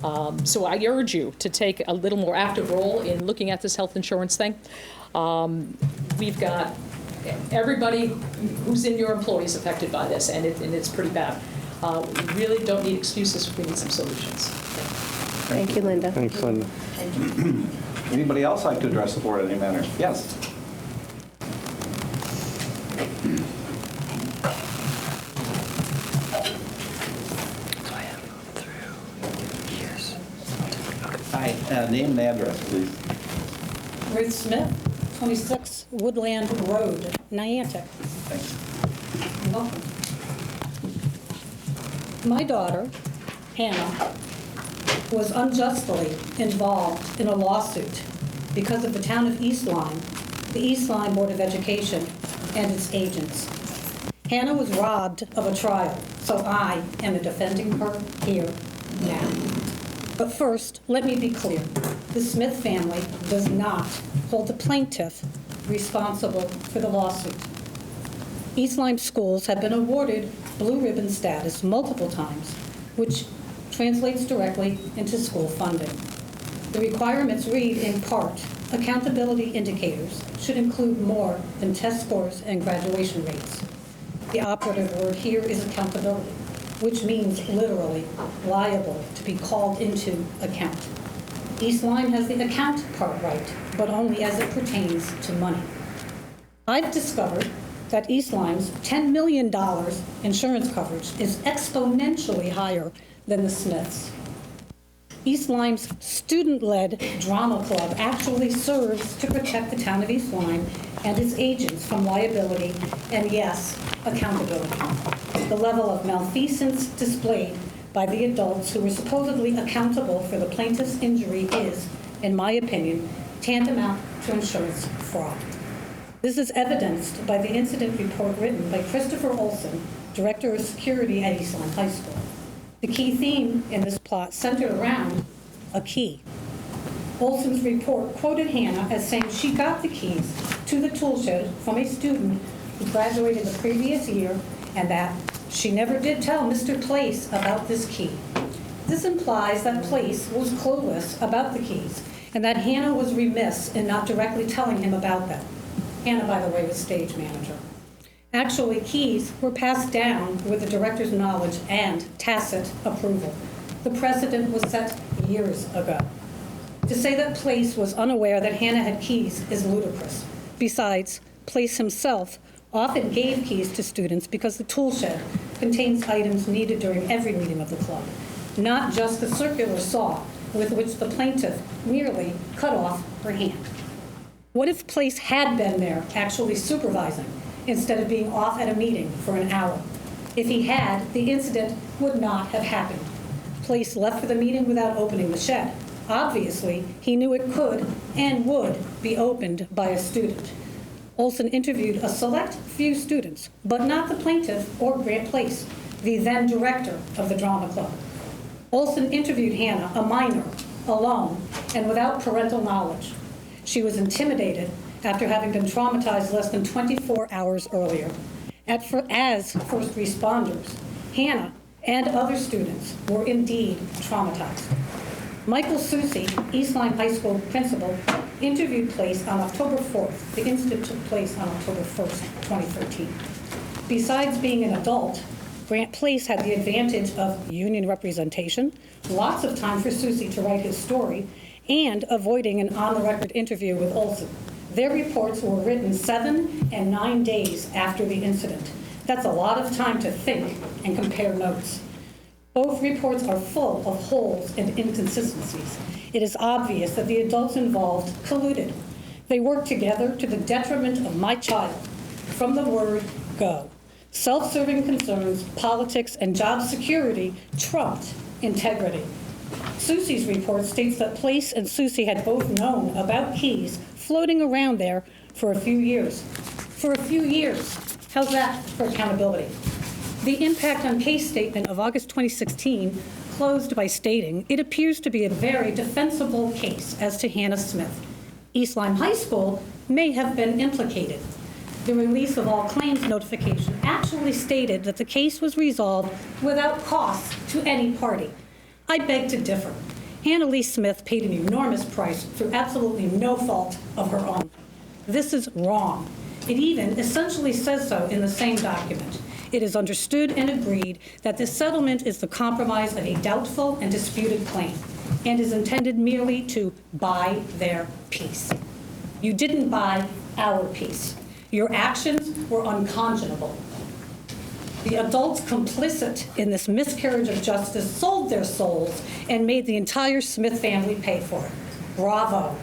So I urge you to take a little more active role in looking at this health insurance thing. We've got everybody who's in your employees affected by this, and it's pretty bad. We really don't need excuses. We need some solutions. Thank you, Linda. Thanks, Linda. Anybody else like to address the board in any manner? Yes. Hi, name and address, please. Ruth Smith, 26 Woodland Road, Niantic. Thanks. You're welcome. My daughter, Hannah, was unjustly involved in a lawsuit because of the town of East Lyme, the East Lyme Board of Education, and its agents. Hannah was robbed of a trial, so I am defending her here now. But first, let me be clear. The Smith family does not hold the plaintiff responsible for the lawsuit. East Lyme schools have been awarded blue ribbon status multiple times, which translates directly into school funding. The requirements read in part, accountability indicators should include more than test scores and graduation rates. The operative word here is accountability, which means literally liable to be called into account. East Lyme has the account part right, but only as it pertains to money. I've discovered that East Lyme's $10 million insurance coverage is exponentially higher than the Smiths. East Lyme's student-led drama club actually serves to protect the town of East Lyme and its agents from liability and, yes, accountability. The level of malfeasance displayed by the adults who were supposedly accountable for the plaintiff's injury is, in my opinion, tantamount to insurance fraud. This is evidenced by the incident report written by Christopher Olson, Director of Security at East Lyme High School. The key theme in this plot centered around a key. Olson's report quoted Hannah as saying she got the keys to the tool shed from a student who graduated the previous year and that she never did tell Mr. Place about this key. This implies that Place was clueless about the keys and that Hannah was remiss in not directly telling him about them. Hannah, by the way, was stage manager. Actually, keys were passed down with the director's knowledge and tacit approval. The precedent was set years ago. To say that Place was unaware that Hannah had keys is ludicrous. Besides, Place himself often gave keys to students because the tool shed contains items needed during every meeting of the club, not just the circular saw with which the plaintiff merely cut off her hand. What if Place had been there actually supervising instead of being off at a meeting for an hour? If he had, the incident would not have happened. Place left for the meeting without opening the shed. Obviously, he knew it could and would be opened by a student. Olson interviewed a select few students, but not the plaintiff or Grant Place, the then director of the drama club. Olson interviewed Hannah, a minor, alone and without parental knowledge. She was intimidated after having been traumatized less than 24 hours earlier. As first responders, Hannah and other students were indeed traumatized. Michael Susi, East Lyme High School principal, interviewed Place on October 4th. The incident took place on October 1st, 2013. Besides being an adult, Grant Place had the advantage of union representation, lots of time for Susi to write his story, and avoiding an on-the-record interview with Olson. Their reports were written 7 and 9 days after the incident. That's a lot of time to think and compare notes. Both reports are full of holes and inconsistencies. It is obvious that the adults involved colluded. They worked together to the detriment of my child. From the word go. Self-serving concerns, politics, and job security trumped integrity. Susi's report states that Place and Susi had both known about keys floating around there for a few years. For a few years. How's that for accountability? The impact on case statement of August 2016 closed by stating, it appears to be a very defensible case as to Hannah Smith. East Lyme High School may have been implicated. The release of all claims notification actually stated that the case was resolved without cost to any party. I beg to differ. Hannah Lee Smith paid an enormous price through absolutely no fault of her own. This is wrong. It even essentially says so in the same document. It is understood and agreed that this settlement is the compromise of a doubtful and disputed claim and is intended merely to buy their peace. You didn't buy our peace. Your actions were unconscionable. The adults complicit in this miscarriage of justice sold their souls and made the entire Smith family pay for it. Bravo.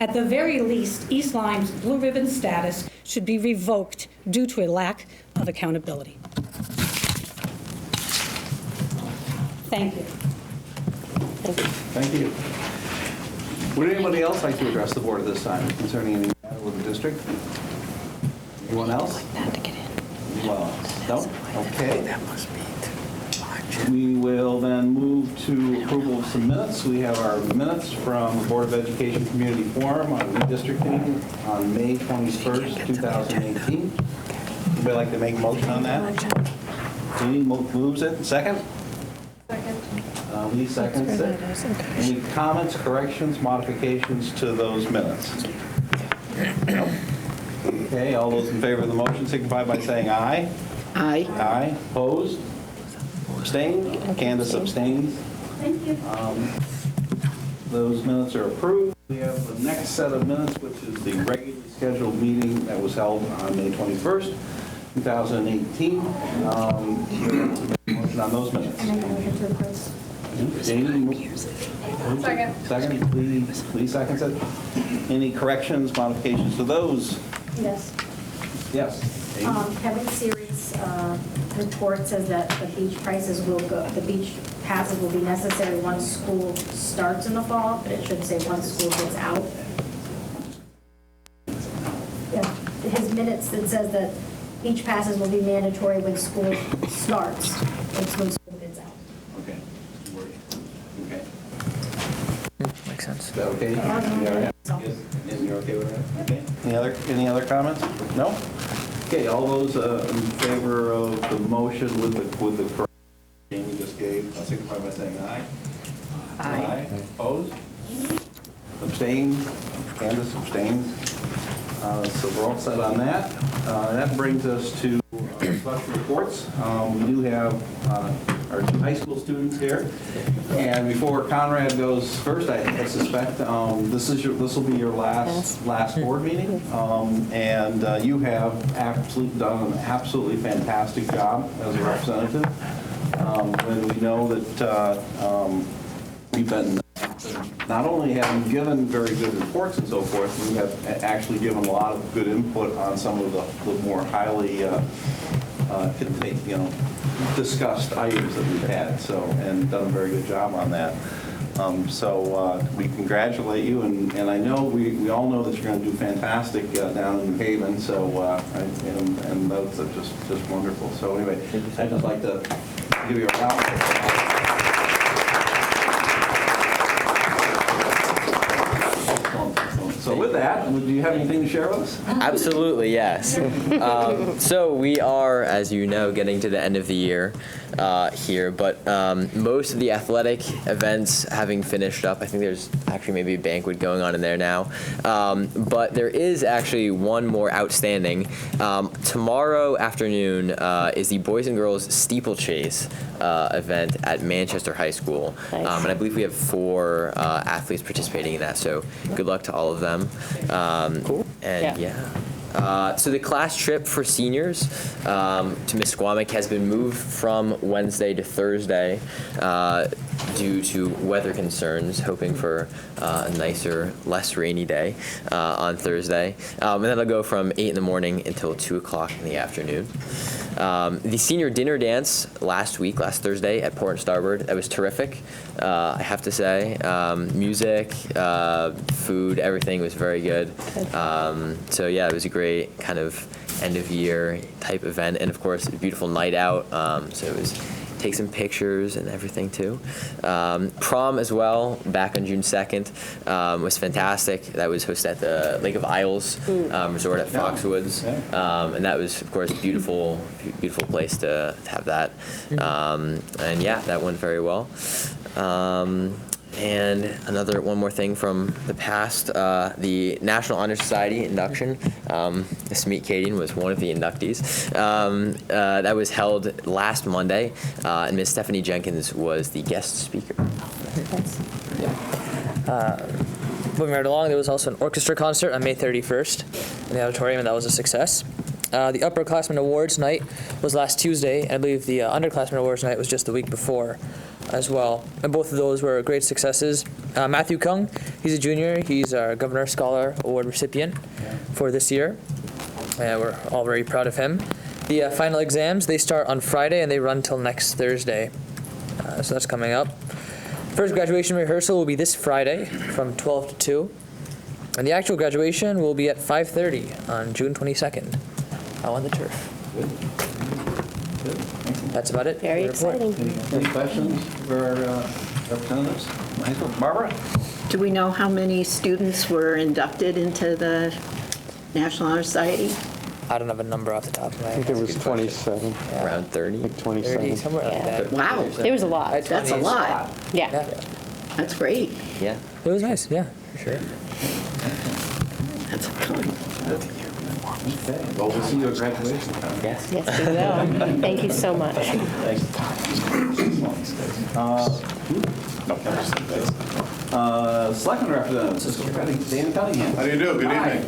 At the very least, East Lyme's blue ribbon status should be revoked due to a lack of accountability. Thank you. Thank you. Would anybody else like to address the board at this time concerning any matter with the district? Anyone else? Anyone else? No? Okay. We will then move to approval of some minutes. We have our minutes from the Board of Education Community Forum on redistricting on May 21st, 2018. Anybody like to make a motion on that? Jeannie moves it. Second? Second. Lee seconds it. Any comments, corrections, modifications to those minutes? No? Okay, all those in favor of the motion signify by saying aye. Aye. Aye. Opposed? Abstained? Candace abstains. Thank you. Those minutes are approved. We have the next set of minutes, which is the regularly scheduled meeting that was held on May 21st, 2018. Motion on those minutes. Jamie? Second. Lee seconds it. Any corrections, modifications to those? Yes. Yes. Amy? Kevin Series' report says that the beach passes will be necessary once school starts in the fall, but it should say once school gets out. Yeah, his minutes that says that beach passes will be mandatory when school starts. It's when school gets out. Okay. Okay. Makes sense. Is that okay? You all right? Yes. You're okay with that? Okay. Any other comments? No? Okay, all those in favor of the motion with the correction Jamie just gave, signify by saying aye. Aye. Opposed? Abstained? Candace abstains. So we're all set on that. That brings us to special reports. We do have our two high school students here. And before Conrad goes first, I suspect this will be your last board meeting. And you have done an absolutely fantastic job as a representative. When we know that we've been not only have you given very good reports and so forth, we have actually given a lot of good input on some of the more highly discussed items that we've had. So, and done a very good job on that. So we congratulate you, and I know we all know that you're going to do fantastic down in New Haven. So and that's just wonderful. So anyway, I'd just like to give you a round of applause. So with that, do you have anything to share with us? Absolutely, yes. So we are, as you know, getting to the end of the year here, but most of the athletic events having finished up. I think there's actually maybe a banquet going on in there now. But there is actually one more outstanding. Tomorrow afternoon is the Boys and Girls Steeplechase event at Manchester High School. Nice. And I believe we have 4 athletes participating in that, so good luck to all of them. Cool. And so the class trip for seniors to Misquamick has been moved from Wednesday to Thursday due to weather concerns, hoping for a nicer, less rainy day on Thursday. And then it'll go from 8 in the morning until 2 o'clock in the afternoon. The senior dinner dance last Thursday at Port and Starboard, that was terrific, I have to say. Music, food, everything was very good. So yeah, it was a great kind of end of year type event, and of course a beautiful night out. So it was take some pictures and everything too. Prom as well, back on June 2nd, was fantastic. That was hosted at the Lake of Isles Resort at Foxwoods, and that was, of course, beautiful place to have that. And yeah, that went very well. And one more thing from the past, the National Honor Society induction. Smit Kadian was one of the inductees. That was held last Monday, and Ms. Stephanie Jenkins was the guest speaker. Moving right along, there was also an orchestra concert on May 31st in the auditorium, and that was a success. The upperclassmen awards night was last Tuesday, and I believe the underclassmen awards night was just the week before as well. And both of those were great successes. Matthew Kung, he's a junior. He's our Governor Scholar Award recipient for this year. And we're all very proud of him. The final exams, they start on Friday and they run till next Thursday. So that's coming up. First graduation rehearsal will be this Friday from 12 to 2. And the actual graduation will be at 5:30 on June 22nd on the turf. That's about it. Very exciting. Any questions for our representatives? Barbara? Do we know how many students were inducted into the National Honor Society? I don't have a number off the top of my head. I think it was 27, Around 30. like 27. 30, somewhere like that. Wow, There was a lot. that's a lot. Yeah. Yeah. That's great. Yeah. It was nice, yeah, for sure. That's fun. Okay, well, we'll see you at graduation. Yes. Yes, we will. Thank you so much. Selectmen representatives, Dan Cunningham. How do you do? Good evening.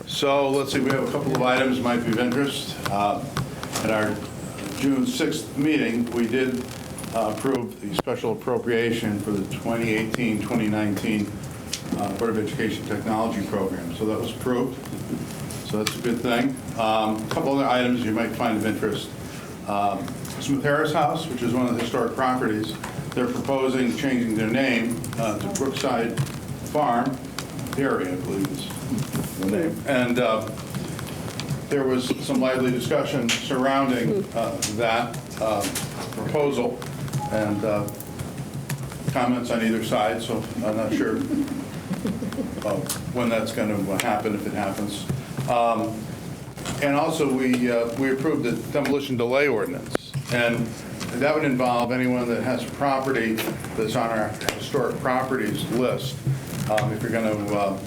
So let's see, we have a couple of items might be of interest. At our June 6th meeting, we did approve the special appropriation for the 2018-2019 Board of Education Technology Program. So that was approved. So that's a good thing. A couple other items you might find of interest. Smith Harris House, which is one of the historic properties, they're proposing changing their name to Brookside Farm Dairy, I believe is the name. And there was some lively discussion surrounding that proposal and comments on either side, so I'm not sure when that's going to happen, if it happens. And also, we approved the demolition delay ordinance. And that would involve anyone that has property that's on our historic properties list. If you're going to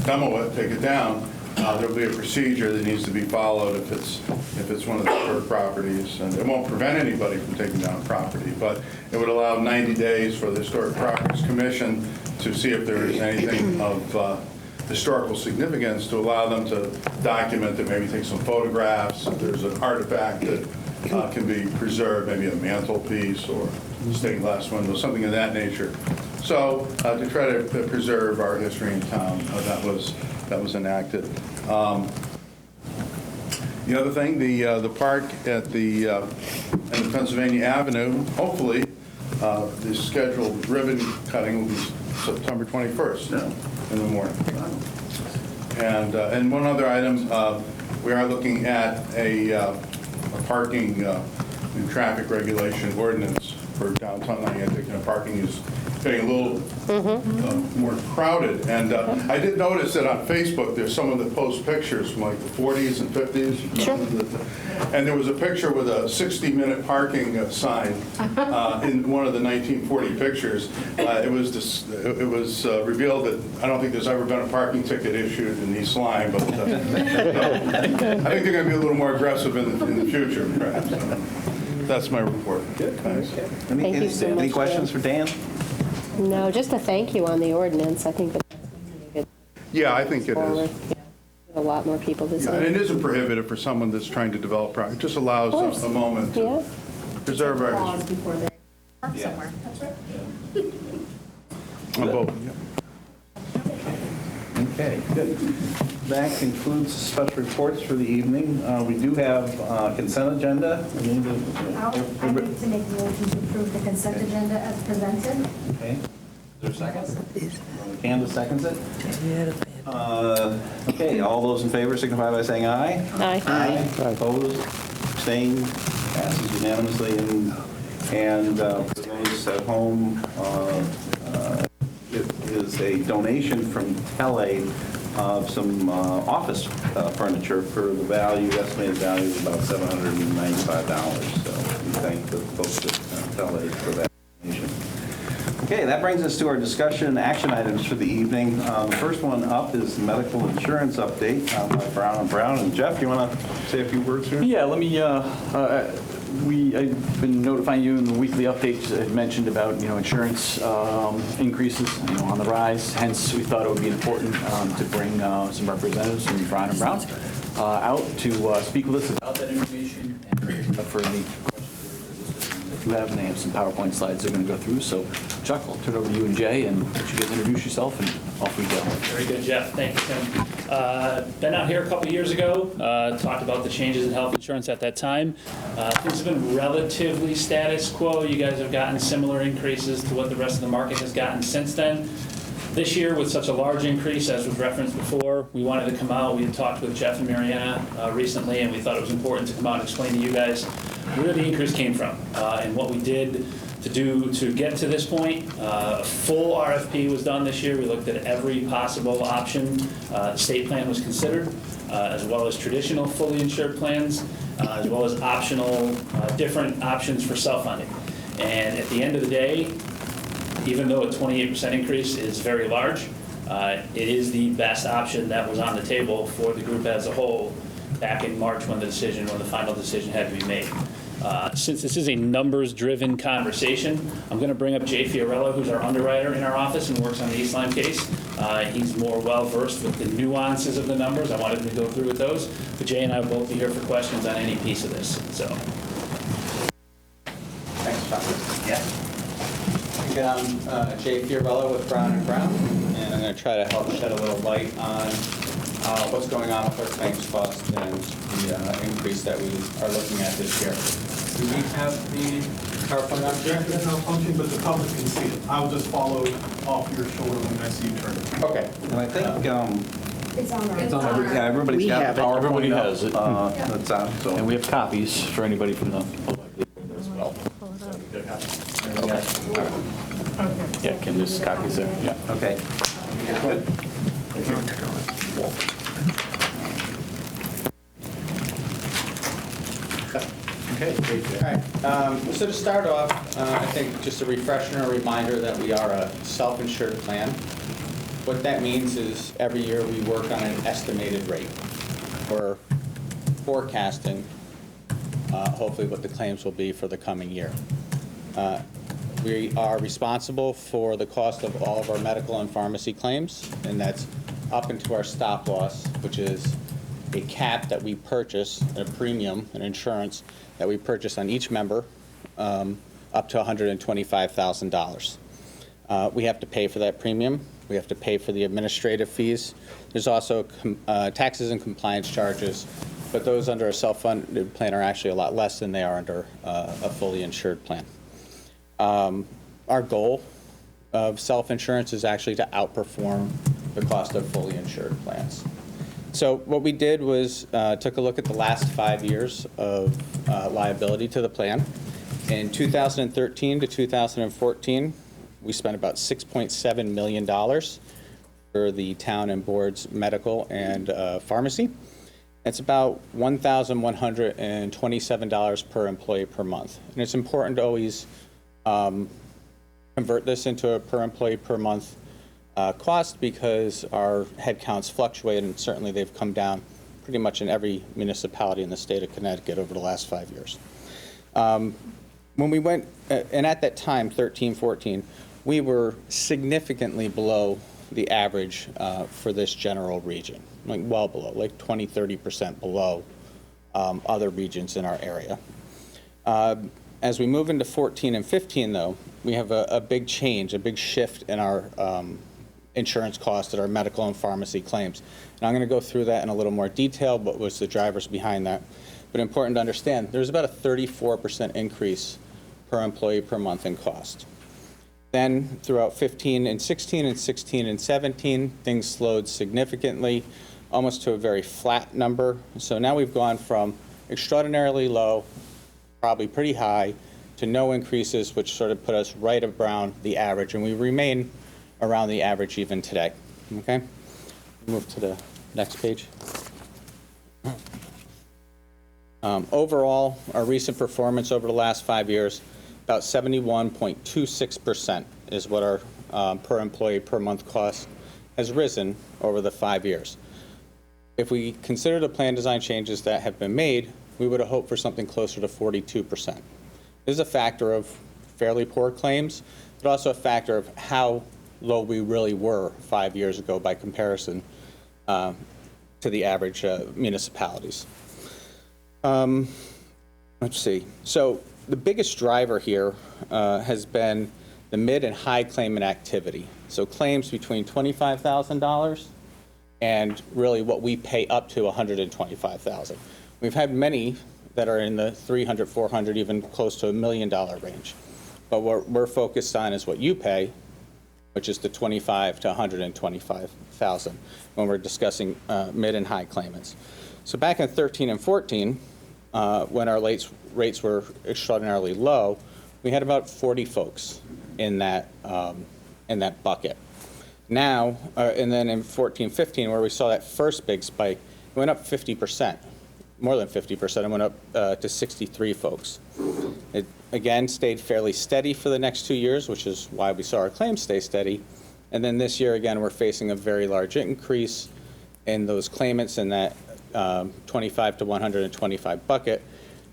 demo it, take it down, there'll be a procedure that needs to be followed if it's one of the historic properties. And it won't prevent anybody from taking down property, but it would allow 90 days for the Historic Properties Commission to see if there is anything of historical significance to allow them to document it, maybe take some photographs. If there's an artifact that can be preserved, maybe a mantelpiece or stained glass window, something of that nature. So to try to preserve our history in town, that was enacted. The other thing, the park at the Pennsylvania Avenue, hopefully, the scheduled ribbon cutting will be September 21st in the morning. And one other item, we are looking at a parking new traffic regulation ordinance for downtown Niantic. Parking is getting a little more crowded. And I did notice that on Facebook, there's someone that posts pictures from like the 40s and 50s. Sure. And there was a picture with a 60-minute parking sign in one of the 1940 pictures. It was revealed that I don't think there's ever been a parking ticket issued in East Lyme, but I think they're going to be a little more aggressive in the future, perhaps. That's my report. Good, thanks. Thank you so much, Any questions for Dan? No, just a thank you on the ordinance. I think that Yeah, I think it forward. is. Yeah. A lot more people to see. Yeah, and it isn't prohibitive for someone that's trying to develop property. It just allows Of course. a moment to Yeah. preserve our Pause history. before they park somewhere. That's right. On both, yeah. Okay, good. That concludes the special reports for the evening. We do have consent agenda. I need to make the motion to approve the consent agenda as presented. Okay. Is there a second? Candace seconds it. Okay, all those in favor signify by saying aye. Aye. Opposed? Abstained? Passes unanimously. And for those at home, it is a donation from Tele of some office furniture for the value, estimated value of about $795. So we thank the folks at Tele for that donation. Okay, that brings us to our discussion action items for the evening. The first one up is medical insurance update by Brown & Brown. And Jeff, you want to say a few words here? Yeah, let me, I've been notifying you in the weekly updates. I mentioned about, insurance increases, on the rise. Hence, we thought it would be important to bring some representatives from Brown & Brown out to speak with us about that information and for any questions that you have. And they have some PowerPoint slides they're going to go through. So, Chuck, I'll turn it over to you and Jay, and let you guys introduce yourself, and off we go. Very good, Jeff. Thank you, Tim. Been out here a couple years ago, talked about the changes in health insurance at that time. Things have been relatively status quo. You guys have gotten similar increases to what the rest of the market has gotten since then. This year, with such a large increase, as was referenced before, we wanted to come out. We had talked with Jeff and Mariana recently, and we thought it was important to come out and explain to you guys where the increase came from and what we did to get to this point. A full RFP was done this year. We looked at every possible option. The state plan was considered, as well as traditional fully insured plans, as well as optional, different options for self-funding. And at the end of the day, even though a 28% increase is very large, it is the best option that was on the table for the group as a whole back in March when the final decision had to be made. Since this is a numbers-driven conversation, I'm going to bring up Jay Fiorello, who's our underwriter in our office and works on the East Lyme case. He's more well-versed with the nuances of the numbers. I wanted him to go through with those. But Jay and I will both be here for questions on any piece of this. So, thanks, Chuck. Yeah. Again, I'm Jay Fiorello with Brown & Brown, and I'm going to try to help shed a little light on what's going on with our claims cost and the increase that we are looking at this year. Do we have the PowerPoint up here? It's not functioning, but the public can see it. I'll just follow off your shoulder when I see you turn it. Okay. And I think It's on our. yeah, everybody's We got have the it. PowerPoint Everybody up, has it. That's on, so. And we have copies for anybody from the public as well. Yeah, Kim, there's copies there. Yeah. Okay. Good. Okay, great. All right. So to start off, I think just a refresher and a reminder that we are a self-insured plan. What that means is every year we work on an estimated rate. We're forecasting hopefully what the claims will be for the coming year. We are responsible for the cost of all of our medical and pharmacy claims, and that's up into our stop loss, which is a cap that we purchase, a premium, an insurance that we purchase on each member, up to $125,000. We have to pay for that premium. We have to pay for the administrative fees. There's also taxes and compliance charges, but those under a self-funded plan are actually a lot less than they are under a fully insured plan. Our goal of self-insurance is actually to outperform the cost of fully insured plans. So what we did was took a look at the last 5 years of liability to the plan. In 2013 to 2014, we spent about $6.7 million for the town and board's medical and pharmacy. It's about $1,127 per employee per month. And it's important to always convert this into a per employee per month cost because our headcounts fluctuate, and certainly they've come down pretty much in every municipality in the state of Connecticut over the last 5 years. When we went, and at that time, 13, 14, we were significantly below the average for this general region, like well below, like 20, 30% below other regions in our area. As we move into 14 and 15, though, we have a big change, a big shift in our insurance costs at our medical and pharmacy claims. And I'm going to go through that in a little more detail, what was the drivers behind that. But important to understand, there's about a 34% increase per employee per month in cost. Then throughout 15 and 16 and 16 and 17, things slowed significantly, almost to a very flat number. So now we've gone from extraordinarily low, probably pretty high, to no increases, which sort of put us right around the average, and we remain around the average even today. Okay? Move to the next page. Overall, our recent performance over the last 5 years, about 71.26% is what our per employee per month cost has risen over the 5 years. If we consider the plan design changes that have been made, we would have hoped for something closer to 42%. This is a factor of fairly poor claims, but also a factor of how low we really were 5 years ago by comparison to the average municipalities. Let's see. So the biggest driver here has been the mid and high claimant activity. So claims between $25,000 and really what we pay up to $125,000. We've had many that are in the $300,000, $400,000, even close to $1 million range. But what we're focused on is what you pay, which is the $25,000 to $125,000 when we're discussing mid and high claimants. So back in 13 and 14, when our rates were extraordinarily low, we had about 40 folks in that bucket. Now, and then in 14, 15, where we saw that first big spike, it went up 50%, more than 50%. It went up to 63 folks. It, again, stayed fairly steady for the next 2 years, which is why we saw our claims stay steady. And then this year, again, we're facing a very large increase in those claimants in that 25 to 125 bucket.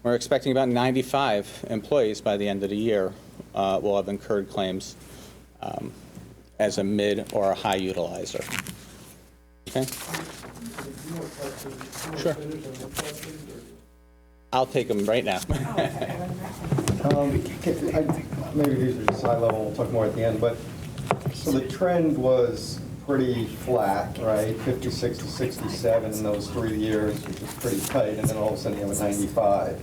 We're expecting about 95 employees by the end of the year will have incurred claims as a mid or a high utilizer. Okay? Sure. I'll take them right now. Maybe these are just high level, we'll talk more at the end, but so the trend was pretty flat, right? 56 to 67 in those 3 years, which is pretty tight, and then all of a sudden you have a 95.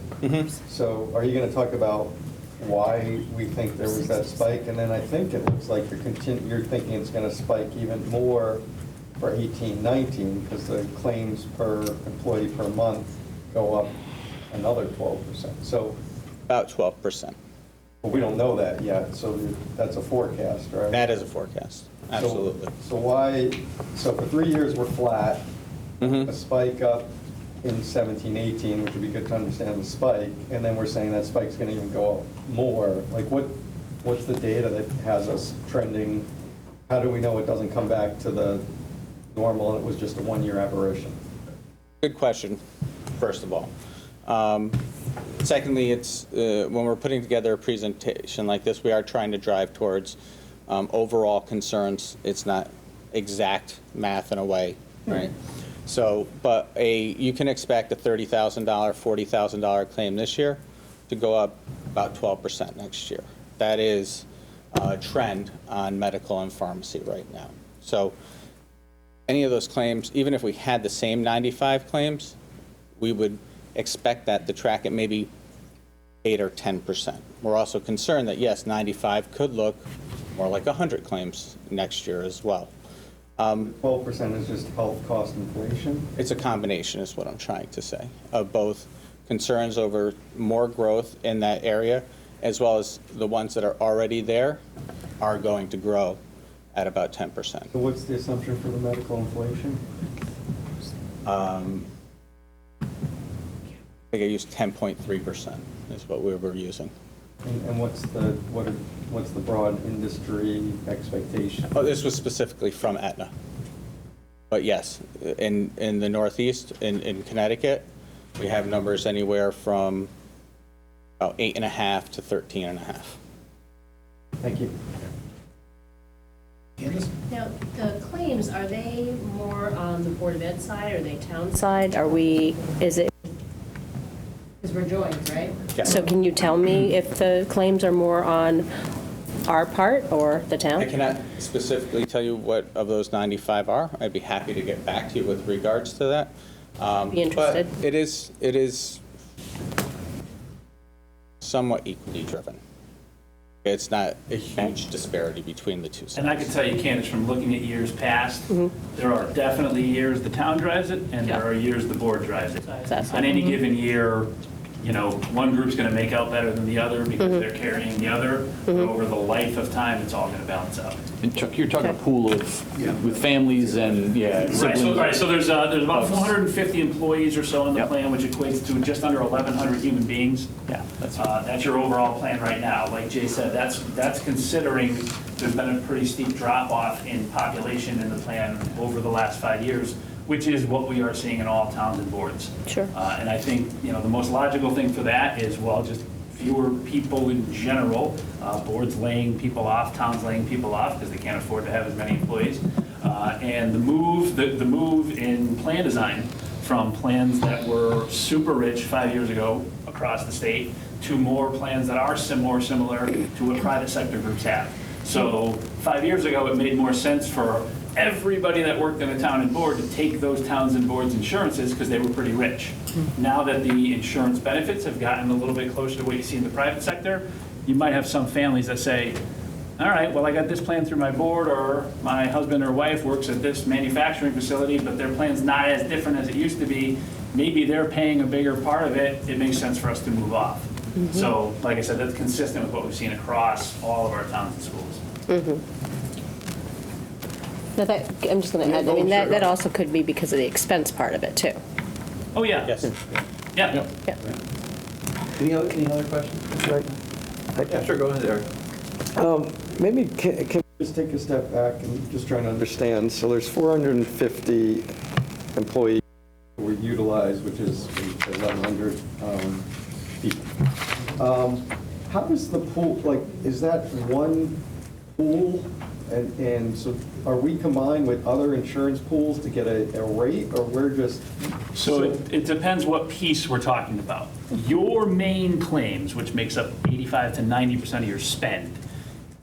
So are you going to talk about why we think there was that spike? And then I think it looks like you're thinking it's going to spike even more for 18, 19, because the claims per employee per month go up another 12%. So about 12%. But we don't know that yet, so that's a forecast, right? That is a forecast, absolutely. So why, so for 3 years we're flat, a spike up in 17, 18, which would be good to understand the spike, and then we're saying that spike's going to even go up more. Like what's the data that has us trending? How do we know it doesn't come back to the normal and it was just a 1 year aberration? Good question, first of all. Secondly, it's when we're putting together a presentation like this, we are trying to drive towards overall concerns. It's not exact math in a way, right? So, but you can expect a $30,000, $40,000 claim this year to go up about 12% next year. That is a trend on medical and pharmacy right now. So any of those claims, even if we had the same 95 claims, we would expect that to track at maybe 8 or 10%. We're also concerned that, yes, 95 could look more like 100 claims next year as well. 12% is just health cost inflation? It's a combination, is what I'm trying to say, of both concerns over more growth in that area, as well as the ones that are already there are going to grow at about 10%. So what's the assumption for the medical inflation? I think I used 10.3% is what we were using. And what's the broad industry expectation? Oh, this was specifically from Aetna. But yes, in the Northeast, in Connecticut, we have numbers anywhere from about 8.5 to 13.5. Thank you. Now, the claims, are they more on the Board of Ed side, or are they town side? Is it, because we're joined, right? Yes. So can you tell me if the claims are more on our part or the town? I cannot specifically tell you what of those 95 are. I'd be happy to get back to you with regards to that. Be interested. But it is somewhat equally driven. It's not a huge disparity between the two sides. And I can tell you, Candace, from looking at years past, there are definitely years the town drives it, and there are years the board drives it. On any given year, you know, one group's going to make out better than the other because they're carrying the other. But over the life of time, it's all going to balance out. And Chuck, you're talking a pool of, with families and, siblings. So there's about 450 employees or so in the plan, which equates to just under 1,100 human beings. Yeah, That's your overall plan right now. Like Jay said, that's considering there's been a pretty steep drop-off in population in the plan over the last 5 years, which is what we are seeing in all towns and boards. Sure. And I think, you know, the most logical thing for that is, well, just fewer people in general, boards laying people off, towns laying people off because they can't afford to have as many employees. And the move in plan design from plans that were super rich 5 years ago across the state to more plans that are more similar to what private sector groups have. So 5 years ago, it made more sense for everybody that worked in a town and board to take those towns and boards insurances because they were pretty rich. Now that the insurance benefits have gotten a little bit closer to what you see in the private sector, you might have some families that say, all right, well, I got this plan through my board, or my husband or wife works at this manufacturing facility, but their plan's not as different as it used to be. Maybe they're paying a bigger part of it. It makes sense for us to move off. So, like I said, that's consistent with what we've seen across all of our towns and schools. No, I'm just going to add, I mean, that also could be because of the expense part of it, too. Oh, yeah. Yes. Yeah. Yeah. Any other questions? Yeah, sure, go ahead, Eric. Maybe can we just take a step back and just trying to understand. So there's 450 employees who were utilized, which is 1,100 people. How does the pool, like, is that one pool? And so are we combined with other insurance pools to get a rate, or we're just? So it depends what piece we're talking about. Your main claims, which makes up 85 to 90% of your spend,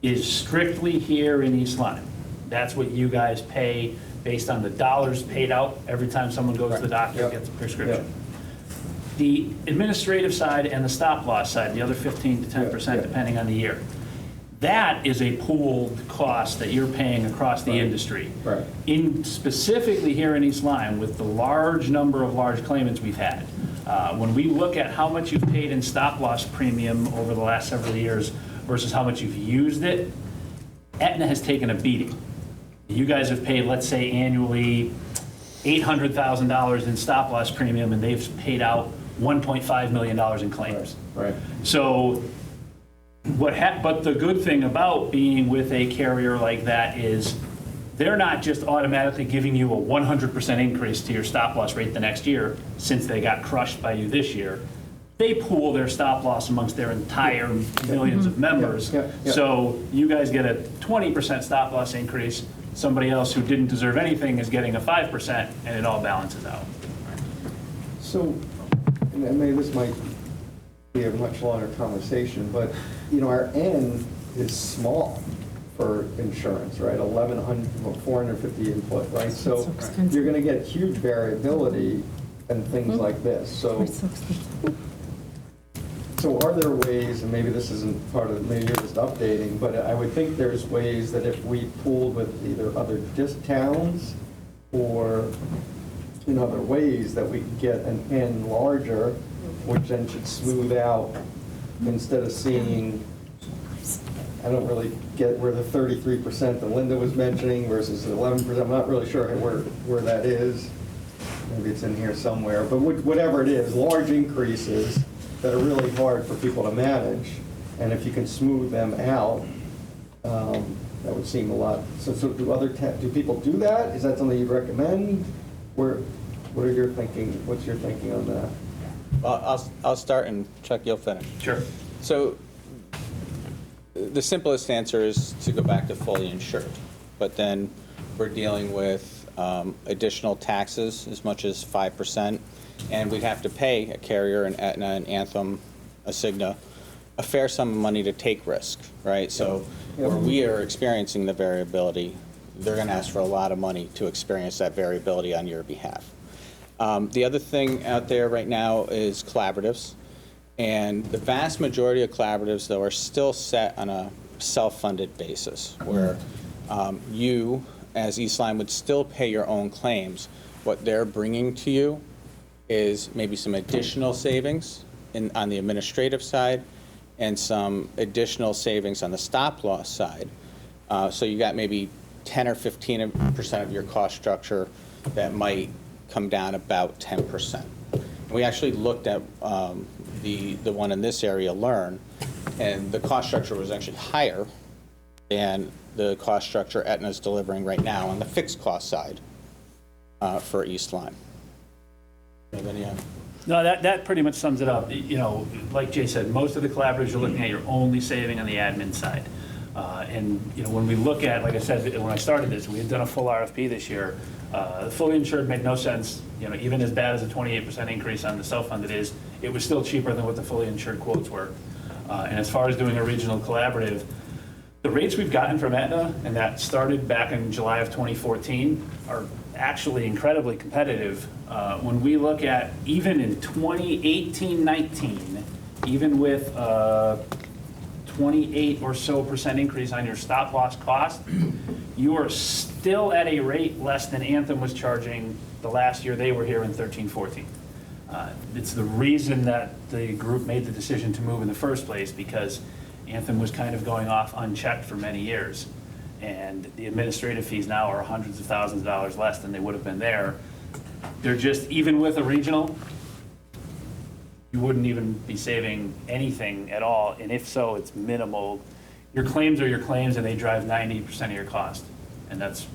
is strictly here in East Lyme. That's what you guys pay based on the dollars paid out every time someone goes to the doctor and gets a prescription. The administrative side and the stop loss side, the other 15 to 10%, depending on the year, that is a pooled cost that you're paying across the industry. Right. Specifically here in East Lyme, with the large number of large claimants we've had, when we look at how much you've paid in stop loss premium over the last several years versus how much you've used it, Aetna has taken a beating. You guys have paid, let's say, annually $800,000 in stop loss premium, and they've paid out $1.5 million in claims. Right. So but the good thing about being with a carrier like that is they're not just automatically giving you a 100% increase to your stop loss rate the next year since they got crushed by you this year. They pool their stop loss amongst their entire millions of members. So you guys get a 20% stop loss increase. Somebody else who didn't deserve anything is getting a 5%, and it all balances out. So, and maybe this might be a much longer conversation, but, you know, our N is small for insurance, right? 450 input, right? So you're going to get huge variability and things like this. So are there ways, and maybe this isn't part of, maybe you're just updating, but I would think there's ways that if we pooled with either other towns or in other ways that we could get an N larger, which then should smooth out instead of seeing, I don't really get where the 33% that Linda was mentioning versus the 11%. I'm not really sure where that is. Maybe it's in here somewhere. But whatever it is, large increases that are really hard for people to manage. And if you can smooth them out, that would seem a lot. So do people do that? Is that something you'd recommend? What are your thinking? What's your thinking on that? Well, I'll start, and Chuck, you'll finish. Sure. So the simplest answer is to go back to fully insured, but then we're dealing with additional taxes as much as 5%, and we'd have to pay a carrier, an Aetna, an Anthem, a Cigna, a fair sum of money to take risk, right? So where we are experiencing the variability, they're going to ask for a lot of money to experience that variability on your behalf. The other thing out there right now is collaboratives. And the vast majority of collaboratives, though, are still set on a self-funded basis, where you, as East Lyme, would still pay your own claims. What they're bringing to you is maybe some additional savings on the administrative side and some additional savings on the stop-loss side. So you got maybe 10 or 15% of your cost structure that might come down about 10%. We actually looked at the one in this area, Learn, and the cost structure was actually higher than the cost structure Aetna's delivering right now on the fixed cost side for East Lyme. No, that pretty much sums it up. You know, like Jay said, most of the collaboratives you're looking at, you're only saving on the admin side. And, you know, when we look at, like I said, when I started this, we had done a full RFP this year. Fully insured made no sense. You know, even as bad as a 28% increase on the self-funded is, it was still cheaper than what the fully insured quotes were. And as far as doing a regional collaborative, the rates we've gotten from Aetna, and that started back in July of 2014, are actually incredibly competitive. When we look at, even in 2018-19, even with 28 or so % increase on your stop loss cost, you are still at a rate less than Anthem was charging the last year they were here in 13-14. It's the reason that the group made the decision to move in the first place, because Anthem was kind of going off unchecked for many years. And the administrative fees now are hundreds of thousands of dollars less than they would have been there. They're just, even with a regional, you wouldn't even be saving anything at all, and if so, it's minimal. Your claims are your claims, and they drive 90% of your cost, and that's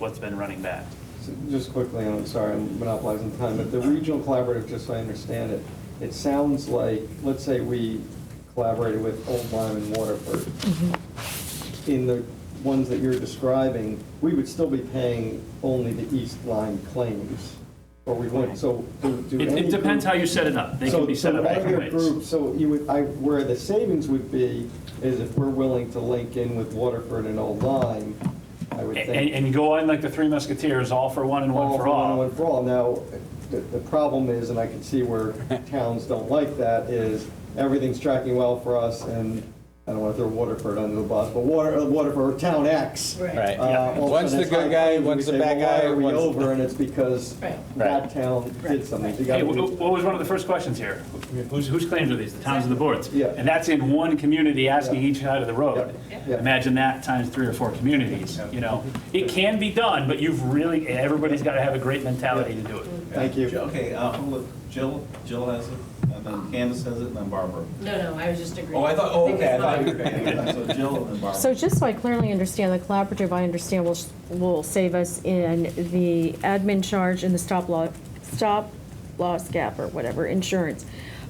what's been running bad. So just quickly, I'm sorry, I'm monopolizing time, but the regional collaborative, just so I understand it, it sounds like, let's say we collaborated with Old Lyme and Waterford. In the ones that you're describing, we would still be paying only the East Lyme claims. Or we wouldn't, so It depends how you set it up. They can be set up different ways. Group, so you would, where the savings would be is if we're willing to link in with Waterford and Old Lyme, I would think. And you go on like the Three Musketeers, all for one and one for all. One for all. Now, the problem is, and I can see where towns don't like that, is everything's tracking well for us, and I don't want to throw Waterford under the bus, but Waterford, Town X. Right. One's the good guy, one's the bad guy. Why are we one's over, and it's because that town did something. Hey, what was one of the first questions here? Whose claims are these? The towns and the boards? Yeah. And that's in one community asking each side of the road. Yeah. Imagine that times 3 or 4 communities, you know? It can be done, but everybody's got to have a great mentality to do it. Thank you. Okay, look, Jill has it, and then Candace has it, and then Barbara. No, I was just agreeing. Oh, I thought you were okay. So Jill and then Barbara. So just so I clearly understand, the collaborative, I understand, will save us in the admin charge and the stop loss gap or whatever, insurance.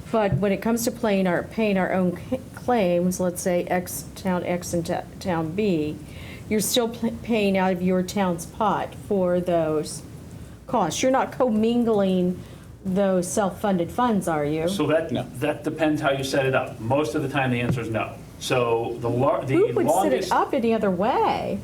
But when it comes to paying our own claims, let's say town X and town B, you're still paying out of your town's pot for those costs. You're not commingling those self-funded funds, are you? So that depends how you set it up. Most of the time, the answer is no. So the Who would set it longest. up any other way?